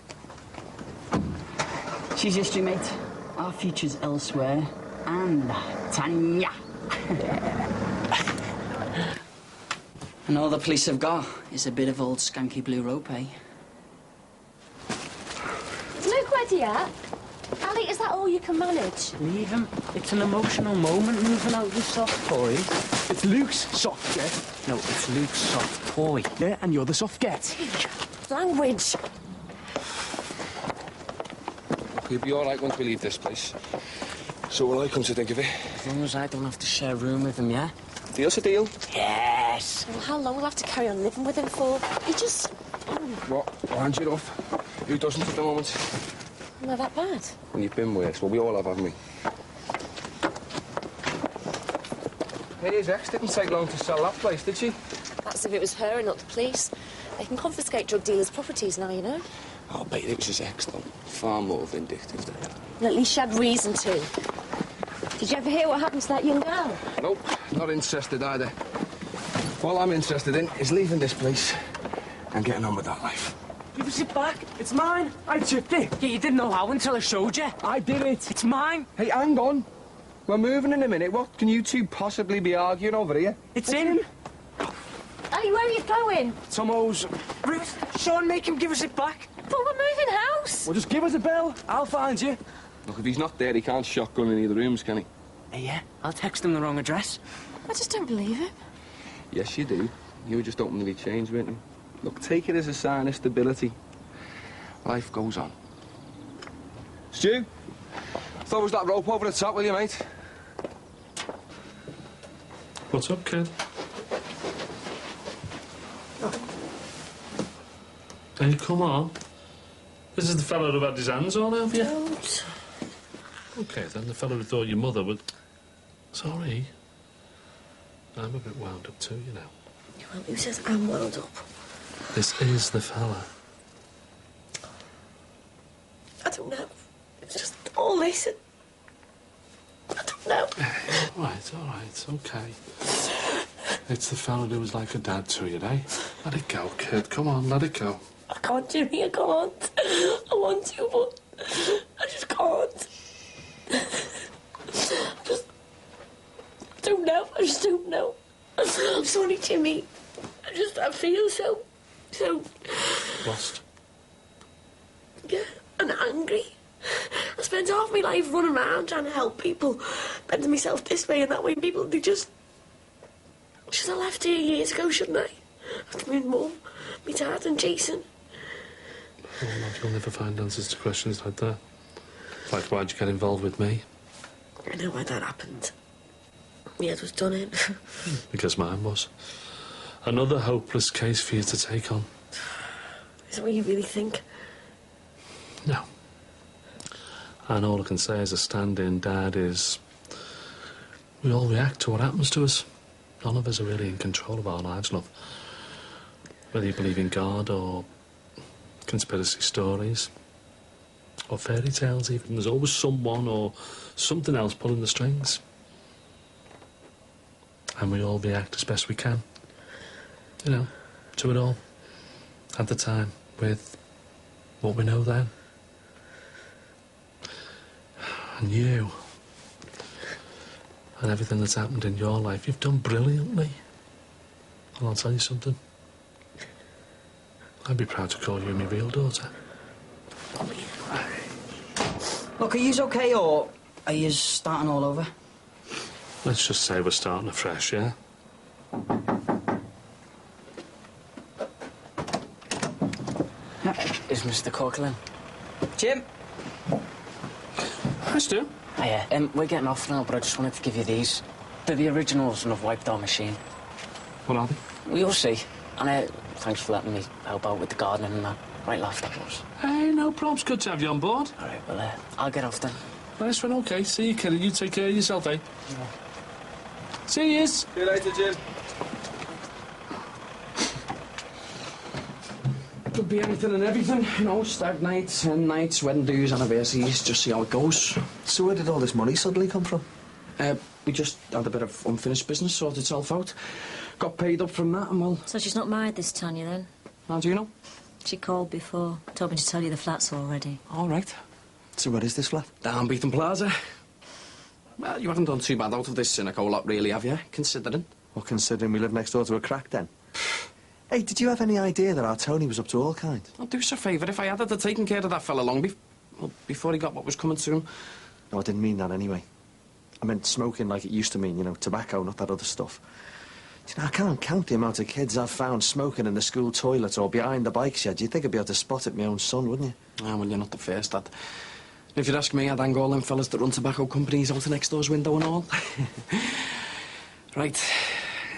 She's history, mate. Our future's elsewhere. And Tanya. And all the police have got is a bit of old skanky blue rope, eh? Is Luke ready yet? Ali, is that all you can manage? Leave him. It's an emotional moment moving out your soft toy. It's Luke's soft get. No, it's Luke's soft toy. Yeah, and you're the soft get. Language. We'll be all right once we leave this place. So will I, come to think of it. As long as I don't have to share a room with him, yeah? Deal's a deal. Yes. Well, how long will I have to carry on living with him for? He just... What? Hand you off. Who doesn't at the moment? Not that bad. When you've been worse. Well, we all have, haven't we? Hey, his ex didn't take long to sell that place, did she? That's if it was her and not the police. They can confiscate drug dealers' properties now, you know. I'll bet it was his ex, though. Far more vindictive than him. And at least she had reason to. Did you ever hear what happened to that young girl? Nope, not interested either. All I'm interested in is leaving this place and getting on with that life. Give us it back. It's mine. I chipped it. Yeah, you didn't know how until I showed you. I did it. It's mine. Hey, hang on. We're moving in a minute. What can you two possibly be arguing over here? It's in. Hey, where are you going? Tomo's. Ruth, Sean, make him give us it back. But we're moving house. Well, just give us a bell. I'll find you. Look, if he's not there, he can't shotgun in either rooms, can he? Yeah, I'll text him the wrong address. I just don't believe it. Yes, you do. You were just openly changed, weren't you? Look, take it as a sign of stability. Life goes on. Stu, throw us that rope over the top, will you, mate? What's up, kid? Hey, come on. This is the fellow who had his hands on, have you? Don't. OK, then, the fellow who thought your mother would... Sorry. I'm a bit wound up too, you know. Well, who says I'm wound up? This is the fella. I don't know. It's just all this. I don't know. All right, it's OK. It's the fella who was like a dad to you, eh? Let it go, kid. Come on, let it go. I can't, Jimmy, I can't. I want to, but I just can't. I just don't know. I'm sorry, Jimmy. I feel so... Lost? Yeah, and angry. I spent spent half my life running around trying to help people, bending myself this way and that way, and people, they just... Should have left here years ago, shouldn't I? After my mum, my dad and Jason. Oh, love, you'll never find answers to questions like that. Like, why'd you get involved with me? I know why that happened. My head was done in. Because mine was. Another hopeless case for you to take on. Is that what you really think? No. And all I can say as a stand-in dad is... we all react to what happens to us. None of us are really in control of our lives, love. Whether you believe in God or conspiracy stories or fairy tales even, there's always someone or something else pulling the strings. And we all react as best we can. You know, to it all. At the time, with what we know then. And you, and everything that's happened in your life, you've done brilliantly. And I'll tell you something. I'd be proud to call you my real daughter. Look, are yous okay, or are yous starting all over? Let's just say we're starting afresh, yeah? Is Mr. Corkland? Jim? Hi, Stu. Hiya. We're getting off now, but I just wanted to give you these. They're the originals, and I've wiped our machine. What are they? Well, you'll see. And thanks for letting me help out with the gardening and that. Right laugh, that was. Hey, no problems. Good to have you on board. All right, well, I'll get off then. Nice one, OK. See you, kid. You take care of yourself, eh? Yeah. See yous. See you later, Jim. Could be anything and everything, you know, stag nights, hen nights, wedding dues, anniversaries, just see how it goes. So where did all this money suddenly come from? We just had a bit of unfinished business, sorted itself out. Got paid up from that and well... So she's not married, this Tanya, then? How do you know? She called before, told me to tell you the flat's already. All right. So where is this flat? Down Beaton Plaza. Well, you haven't done too bad out of this cynical lot, really, have you? Considering. Well, considering we live next door to a crack den. Hey, did you have any idea that our Tony was up to all kinds? I'll do us a favour. If I had to taken care of that fella long before he got what was coming to him. No, I didn't mean that anyway. I meant smoking like it used to mean, you know, tobacco, not that other stuff. You know, I can't count the amount of kids I've found smoking in the school toilets or behind the bike shed. You'd think I'd be able to spot it my own son, wouldn't you? Ah, well, you're not the first, Dad. If you'd ask me, I'd hang all them fellas that run tobacco companies out the next door's window and all. Right.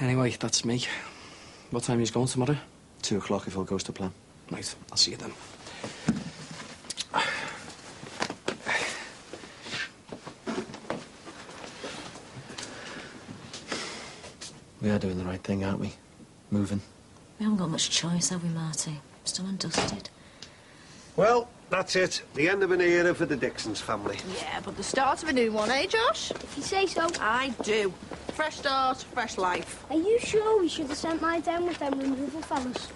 Anyway, that's me. What time are you going tomorrow? 2 o'clock if all goes to plan. Right, I'll see you then. We are doing the right thing, aren't we? Moving. We haven't got much choice, have we, Marty? Still undusted. Well, that's it. The end of an era for the Dixons family. Yeah, but the start of a new one, eh, Josh? If you say so. I do. Fresh start, fresh life. Are you sure we should have sent mine down with them removal fellas?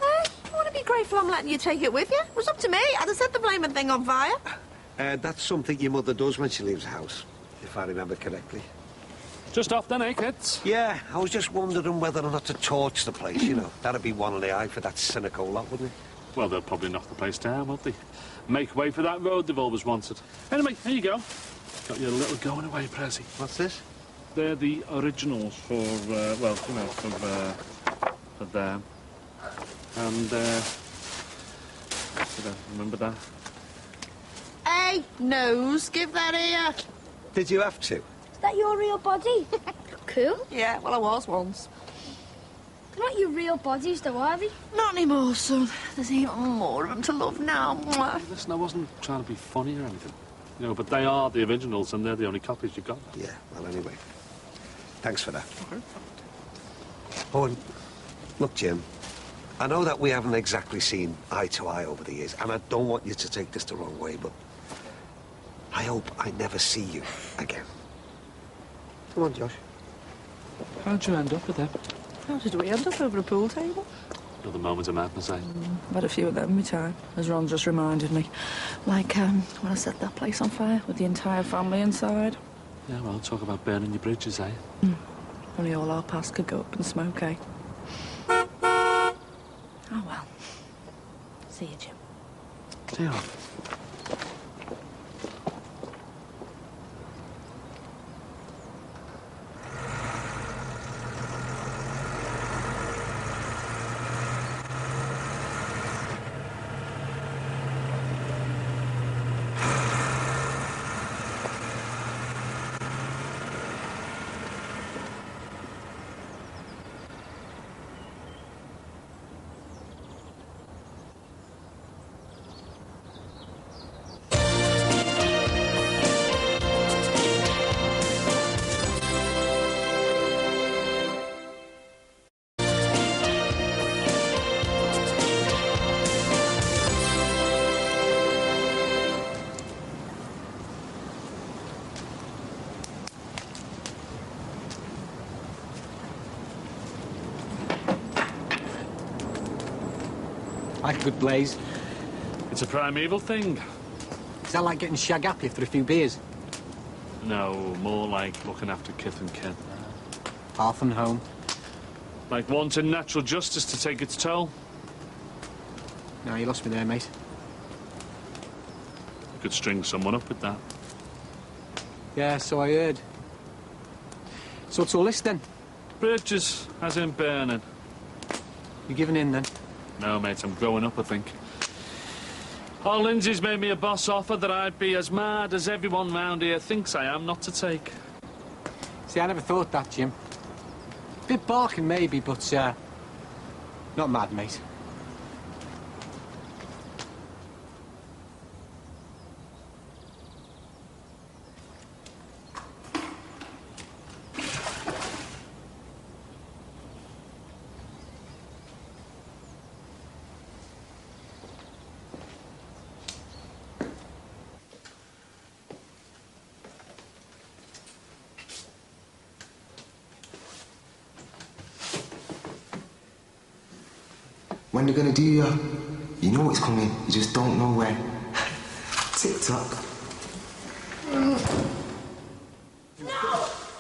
You want to be grateful I'm letting you take it with you? It was up to me. I'd have set the blaming thing on fire. That's something your mother does when she leaves the house, if I remember correctly. Just off then, eh, kids? Yeah, I was just wondering whether or not to torch the place, you know. That'd be one in the eye for that cynical lot, wouldn't it? Well, they'll probably knock the place down, won't they? Make way for that road they've always wanted. Anyway, here you go. Got your little going away present. What's this? They're the originals for, well, you know, for them. And, remember that? Hey, nose, give that here. Did you have to? Is that your real body? Cool. Yeah, well, I was once. They're not your real bodies, though, are they? Not anymore, son. There's even more of them to love now. Listen, I wasn't trying to be funny or anything. You know, but they are the originals and they're the only copies you've got. Yeah, well, anyway. Thanks for that. Okay. Oh, and look, Jim, I know that we haven't exactly seen eye to eye over the years, and I don't want you to take this the wrong way, but I hope I never see you again. Come on, Josh. How'd you end up with them? How did we end up over a pool table? Another moment of madness, eh? I've had a few of them in my time, as Ron just reminded me. Like, when I set that place on fire with the entire family inside. Yeah, well, talk about burning your bridges, eh? Only all our past could go up in smoke, eh? Oh, well. See you, Jim. See you. Like a good blaze. It's a primeval thing. Is that like getting shag happy after a few beers? No, more like looking after kith and kin. Half and home. Like wanting natural justice to take its toll. No, you lost me there, mate. You could string someone up with that. Yeah, so I heard. So what's all this then? Bridges, as in burning. You giving in then? No, mate, I'm growing up, I think. Oh, Lindsay's made me a boss offer that I'd be as mad as everyone round here thinks I am not to take. See, I never thought that, Jim. Bit barking, maybe, but, not mad, mate. When they're gonna do you know it's coming, you just don't know when. Tick tock. No!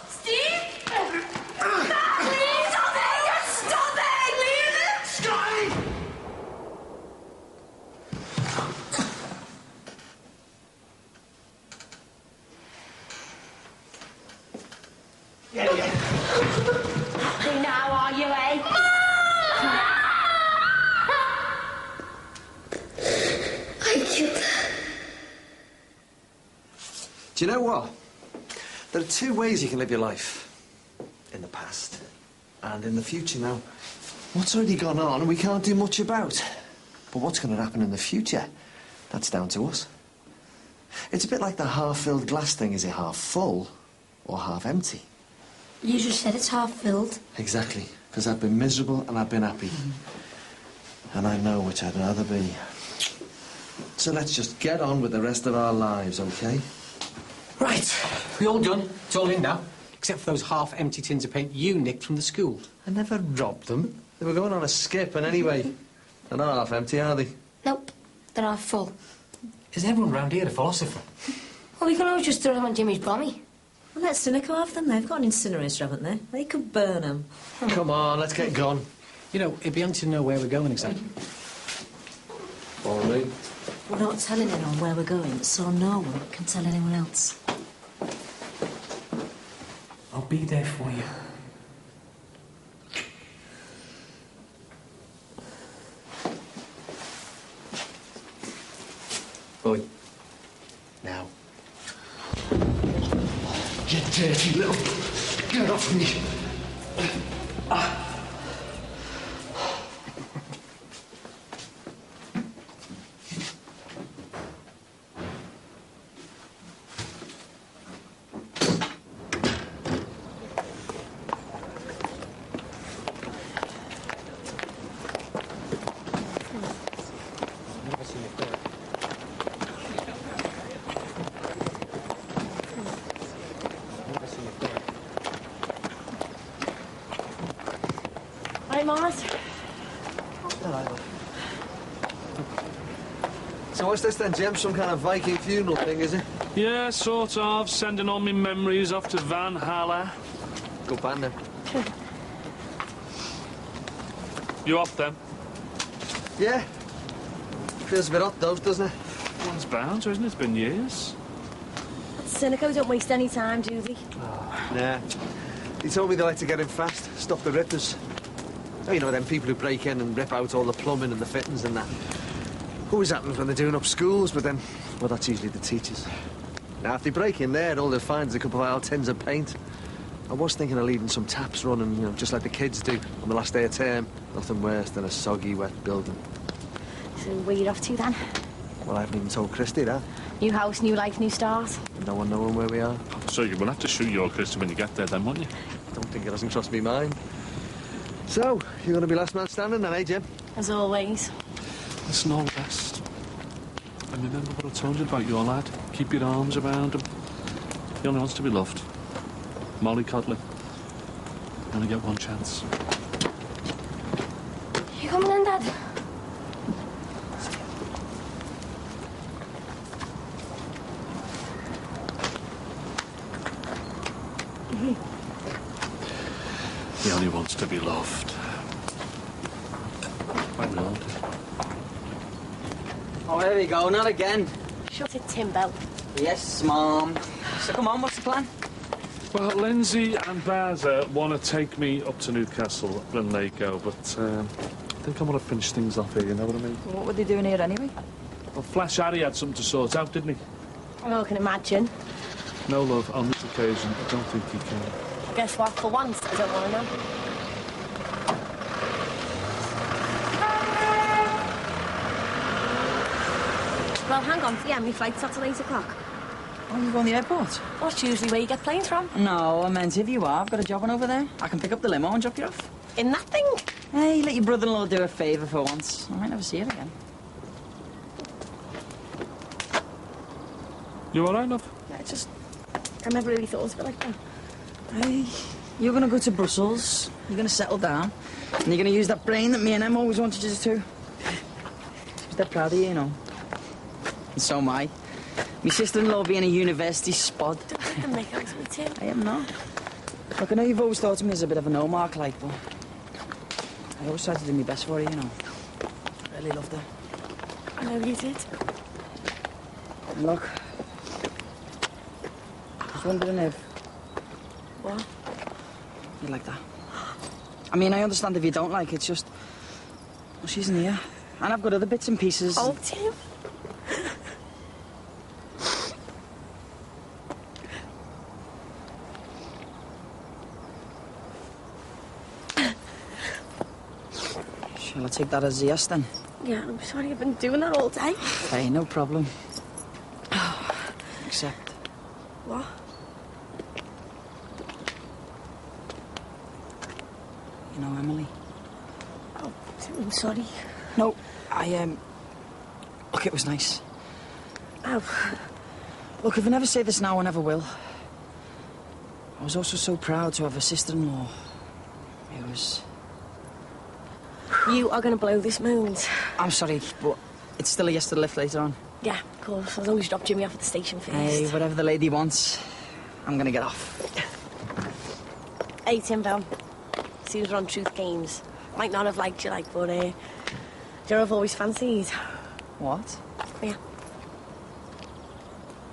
Steve! Please, stop it! Stop it! Leave it! Scotty! Happy now, are you, eh? Do you know what? There are two ways you can live your life. In the past and in the future. Now, what's already gone on we can't do much about. But what's going to happen in the future, that's down to us. It's a bit like the half-filled glass thing. Is it half full or half empty? You just said it's half filled. Exactly, because I've been miserable and I've been happy. And I know which I'd rather be. So let's just get on with the rest of our lives, OK? Right, we all done. It's all in now. Except for those half-empty tins of paint you nicked from the school. I never robbed them. They were going on a skip, and anyway, they're not half-empty, are they? Nope, they're half full. Is everyone round here a philosopher? Well, we can always just throw them on Jimmy's bommy. Well, let Cynico have them. They've got an incinerator, haven't they? They could burn them. Come on, let's get gone. You know, it'd be handy to know where we're going exactly. All right. We're not telling anyone where we're going, so no one can tell anyone else. I'll be there for you. Boy. Now. You dirty little... Get off me. Hi, Mars. So what's this then, Jim? Some kind of Viking funeral thing, is it? Yeah, sort of. Sending all my memories off to Van Halla. Good band, then. You off, then? Yeah. Feels a bit hot, though, doesn't it? One's bound to, isn't it? It's been years. Cynico don't waste any time, do they? Nah. He told me they like to get in fast, stop the rippers. Oh, you know, them people who break in and rip out all the plumbing and the fittings and that. Always happens when they're doing up schools, but then, well, that's usually the teachers. Now, if they break in there, all they'll find is a couple of old tins of paint. I was thinking of leaving some taps running, you know, just like the kids do on the last day of term. Nothing worse than a soggy, wet building. So where you off to, then? Well, I haven't even told Christy that. New house, new life, new start. No one knowing where we are. So you will have to shoot your Christy when you get there, then, won't you? Don't think it doesn't cross me mind. So, you're going to be last man standing then, eh, Jim? As always. Listen, all the best. And remember what I told you about your lad. Keep your arms around him. He only wants to be loved. Mollycoddling. You only get one chance. You coming in, Dad? He only wants to be loved. Quite old. Oh, there we go, not again. Shut it, Timbo. Yes, Mom. So come on, what's the plan? Well, Lindsay and Baza want to take me up to Newcastle when they go, but I think I want to finish things off here, you know what I mean? What were they doing here anyway? Well, Flash Harry had something to sort out, didn't he? Well, I can imagine. No, love, on this occasion, I don't think he can. Guess what? For once, I don't want to know. Well, hang on. Yeah, my flight's at 8 o'clock. Oh, you going to the airport? That's usually where you get planes from. No, I meant if you are, I've got a job on over there. I can pick up the limo and drop you off. In that thing? Hey, let your brother-in-law do a favour for once. I might never see her again. You all right, love? Yeah, I never really thought of it like that. Hey, you're going to go to Brussels, you're going to settle down, and you're going to use that brain that me and Em always wanted you to do. She's dead proud of you, you know. And so am I. My sister-in-law being a university spod. Don't take the mick out of me, Tim. I am not. Look, I know you've always thought of me as a bit of a no-mark, like, but I always tried to do my best for you, you know. I really loved her. I know you did. And look, I was wondering if... What? You like that? I mean, I understand if you don't like it, it's just... Well, she's in here. And I've got other bits and pieces. Oh, Tim. Shall I take that as a yes, then? Yeah, I'm sorry I've been doing that all day. Hey, no problem. Except... What? You know, Emily. Oh, Tim, I'm sorry. No, Look, it was nice. Oh. Look, if I never say this now, I never will. I was also so proud to have a sister-in-law. It was... You are going to blow this mound. I'm sorry, but it's still a yes to the lift later on. Yeah, of course, as long as you drop Jimmy off at the station first. Hey, whatever the lady wants, I'm going to get off. Hey, Timbo. Seems we're on Truth Games. Might not have liked you, like, but, you know, I've always fancied. What? Yeah.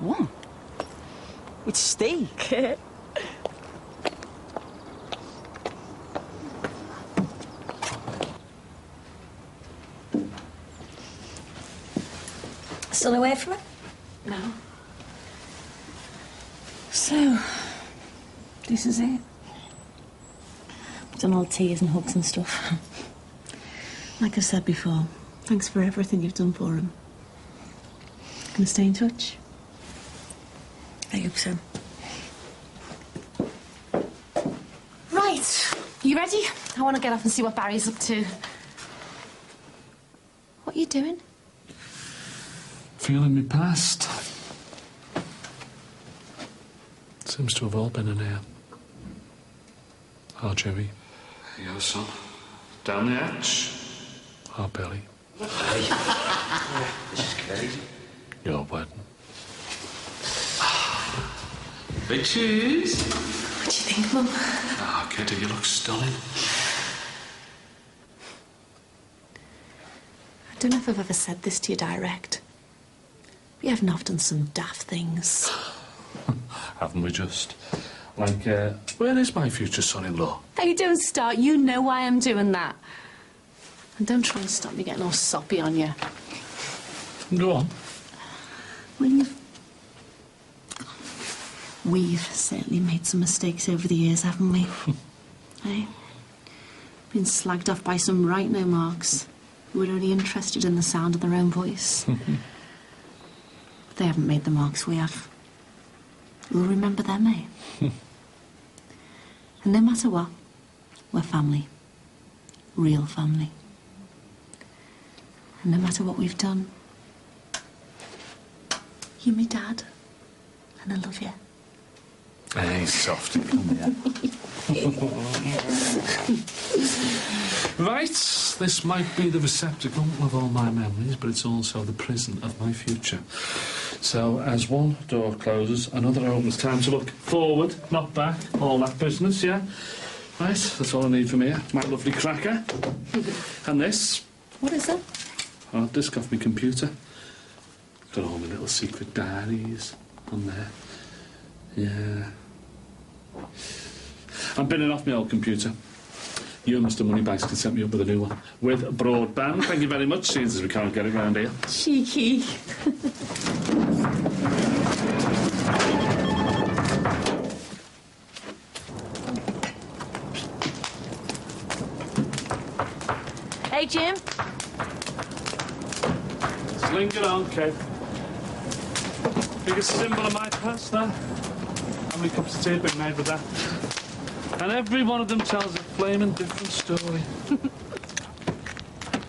What? With steak? Still away from it? No. So, this is it. Done all tears and hugs and stuff. Like I said before, thanks for everything you've done for him. Gonna stay in touch? I hope so. Right. You ready? I want to get off and see what Barry's up to. What are you doing? Feeling me past. Seems to have all been in here. Oh, Jimmy. There you go, son. Down the hatch. Oh, Billy. Hey. This is crazy. Your wedding. Big cheese. What do you think, Mum? Oh, Kitty, you look stunning. I don't know if I've ever said this to you direct. We haven't often some daft things. Haven't we just? Like, where is my future son-in-law? Hey, don't start. You know why I'm doing that. And don't try and stop me getting all soppy on you. Go on. We've certainly made some mistakes over the years, haven't we? Hey? Been slagged off by some right no marks who were only interested in the sound of their own voice. But they haven't made the marks we have. We'll remember them, eh? And no matter what, we're family. Real family. And no matter what we've done, you're my dad, and I love you. Hey, softy, come here. Right, this might be the receptacle of all my memories, but it's also the prison of my future. So, as one door closes, another opens. Time to look forward, not back. All that business, yeah? Right, that's all I need from here. My lovely cracker. And this. What is that? Hard disk off my computer. Got all my little secret diaries on there. Yeah. I'm binning off my old computer. You and Mr. Moneybags can set me up with a new one. With broadband, thank you very much, seeing as we can't get it round here. Cheeky. Hey, Jim. Sling it on, Kev. Biggest symbol of my past, that. How many cups of tea have been made with that? And every one of them tells a flaming different story.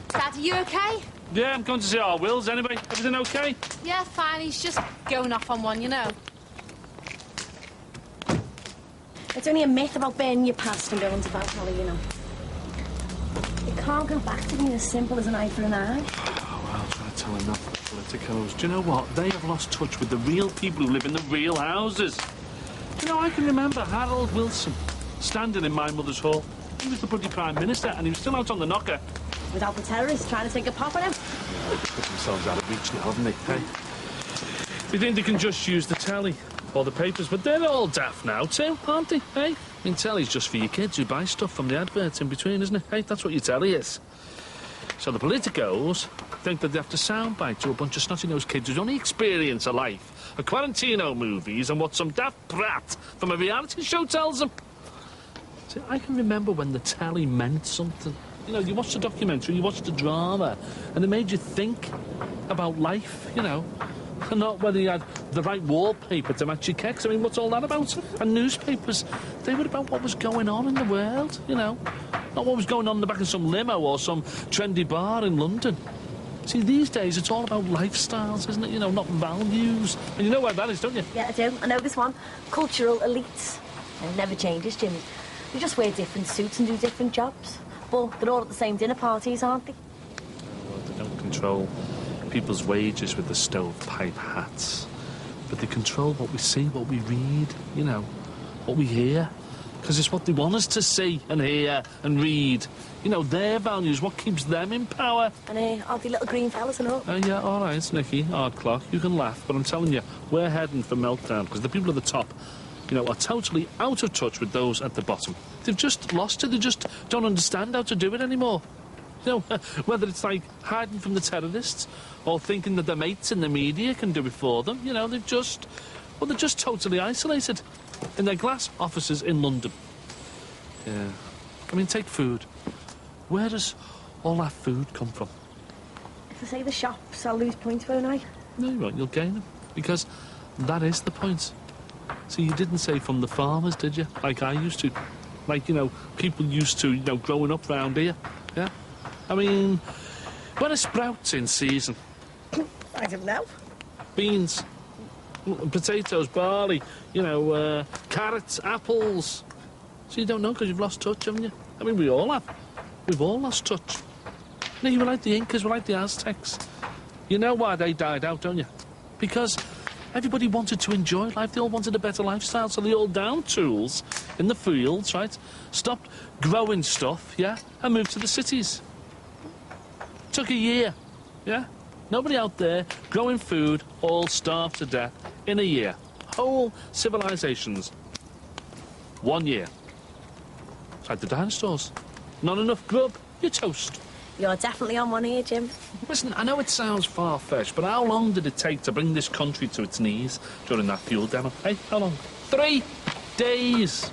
Dad, are you okay? Yeah, I'm going to see our Wills anyway. Everything okay? Yeah, fine. He's just going off on one, you know. It's only a myth about burning your past and going to Valhalla, you know. It can't go back to being as simple as an eye for an eye. Oh, well, I'll try to tell enough of the politicos. Do you know what? They have lost touch with the real people who live in the real houses. You know, I can remember Harold Wilson standing in my mother's hall. He was the bloody Prime Minister, and he was still out on the knocker. Without the terrorists trying to take a pop at him. They've put themselves out of reach now, haven't they? Hey? They think they can just use the telly or the papers, but they're all daft now too, aren't they? Hey? I mean, telly's just for your kids who buy stuff from the adverts in between, isn't it? Hey, that's what your telly is. So the politicos think that they have to soundbite to a bunch of snotty-nosed kids whose only experience of life are Quarantino movies and what some daft brat from a reality show tells them. See, I can remember when the telly meant something. You know, you watched the documentary, you watched the drama, and it made you think about life, you know. And not whether you had the right wallpaper to match your kecks. I mean, what's all that about? And newspapers, they were about what was going on in the world, you know. Not what was going on in the back of some limo or some trendy bar in London. See, these days, it's all about lifestyles, isn't it? You know, not values. And you know where that is, don't you? Yeah, I do. I know this one. Cultural elites. It never changes, Jimmy. They just wear different suits and do different jobs. But they're all at the same dinner parties, aren't they? Well, they don't control people's wages with the stovepipe hats. But they control what we see, what we read, you know, what we hear. Because it's what they want us to see and hear and read. You know, their values, what keeps them in power. And aren't they little green fellas and all? Yeah, all right, Nicky, hard clock, you can laugh. But I'm telling you, we're heading for meltdown because the people at the top, you know, are totally out of touch with those at the bottom. They've just lost it. They just don't understand how to do it anymore. You know, whether it's like hiding from the terrorists or thinking that their mates in the media can do it for them, you know, they're just totally isolated in their glass offices in London. Yeah. I mean, take food. Where does all that food come from? If I say the shops, I'll lose points, won't I? No, you won't. You'll gain them. Because that is the point. So you didn't say from the farmers, did you? Like I used to. Like, you know, people used to, you know, growing up round here. Yeah? I mean, when are sprouts in season? I don't know. Beans, potatoes, barley, you know, carrots, apples. So you don't know because you've lost touch, haven't you? I mean, we all have. We've all lost touch. You know, you were like the Incas, we're like the Aztecs. You know why they died out, don't you? Because everybody wanted to enjoy life. They all wanted a better lifestyle, so they all downed tools in the fields, right? Stopped growing stuff, yeah, and moved to the cities. Took a year, yeah? Nobody out there growing food, all starved to death in a year. Whole civilizations. 1 year. It's like the dinosaurs. Not enough grub, you're toast. You're definitely on one here, Jim. Listen, I know it sounds far-fetched, but how long did it take to bring this country to its knees during that fuel demo? Hey, how long? 3 days!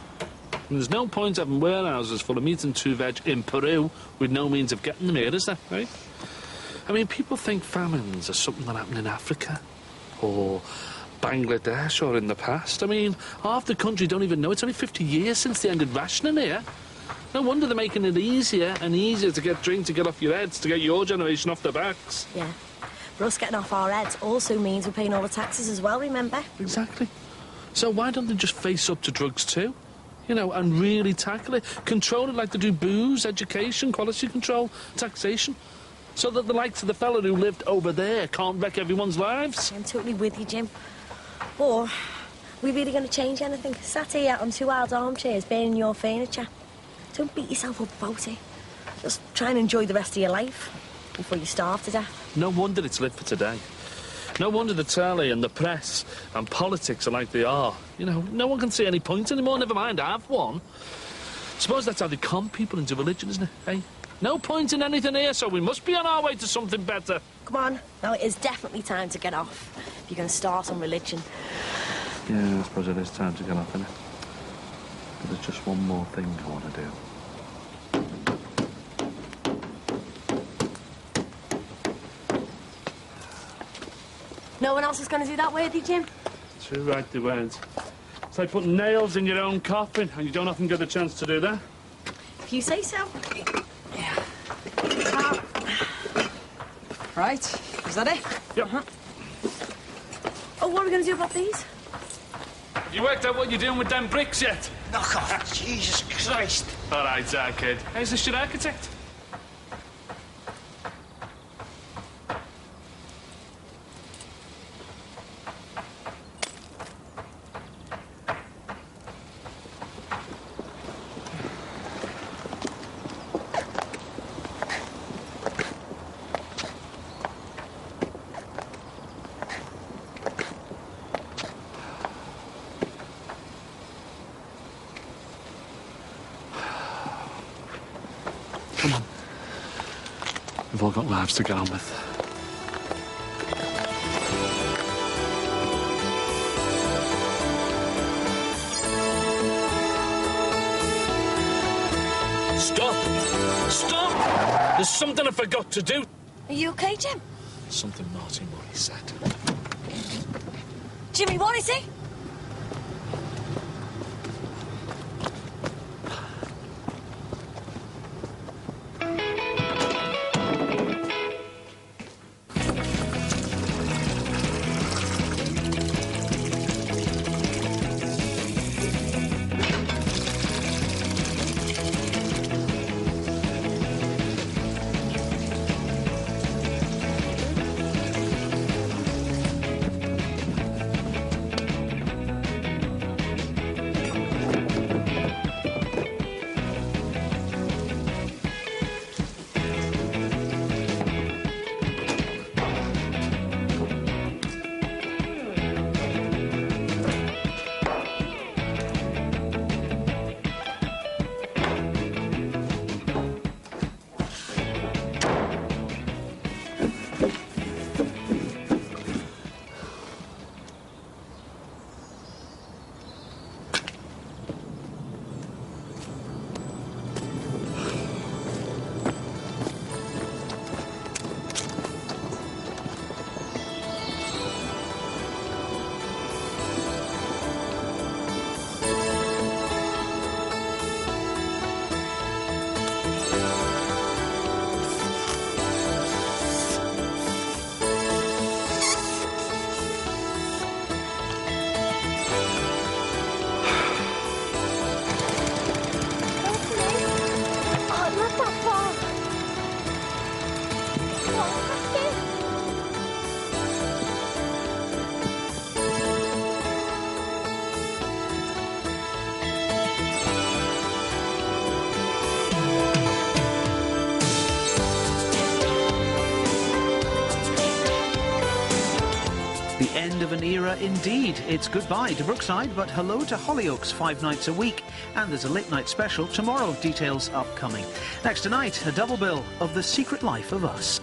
And there's no point having warehouses full of meat and 2 veg in Peru with no means of getting them here, is there, right? I mean, people think famines are something that happened in Africa or Bangladesh or in the past. I mean, half the country don't even know. It's only 50 years since they ended rationing here. No wonder they're making it easier and easier to get drink to get off your heads, to get your generation off their backs. Yeah. For us getting off our heads also means we're paying all the taxes as well, remember? Exactly. So why don't they just face up to drugs too? You know, and really tackle it. Control it like they do booze, education, quality control, taxation. So that the likes of the fella who lived over there can't wreck everyone's lives. I'm totally with you, Jim. Or, we really going to change anything? Sat here on 2 wild armchairs, burning your furniture. Don't beat yourself up about it. Just try and enjoy the rest of your life before you starve to death. No wonder it's lit for today. No wonder the telly and the press and politics are like they are. You know, no one can see any point anymore, never mind have one. Suppose that's how they con people into religion, isn't it, eh? No point in anything here, so we must be on our way to something better. Come on, now it is definitely time to get off. If you're going to start on religion. Yeah, I suppose it is time to get off, isn't it? But there's just one more thing I want to do. No one else is going to do that with you, Jim? Too right they weren't. It's like putting nails in your own coffin, and you don't often get a chance to do that. If you say so. Right, is that it? Yep. Oh, what are we going to do about these? Have you worked out what you're doing with them bricks yet? Knock off. Jesus Christ. All right, kid. How's this your architect? Come on. We've all got lives to get on with. Stop! Stop! There's something I forgot to do. Are you okay, Jim? Something naughty Murray said. Jimmy, what is it? The end of an era indeed. It's goodbye to Brookside, but hello to Hollyoaks 5 nights a week. And there's a late night special tomorrow, details upcoming. Next tonight, a double bill of The Secret Life of Us.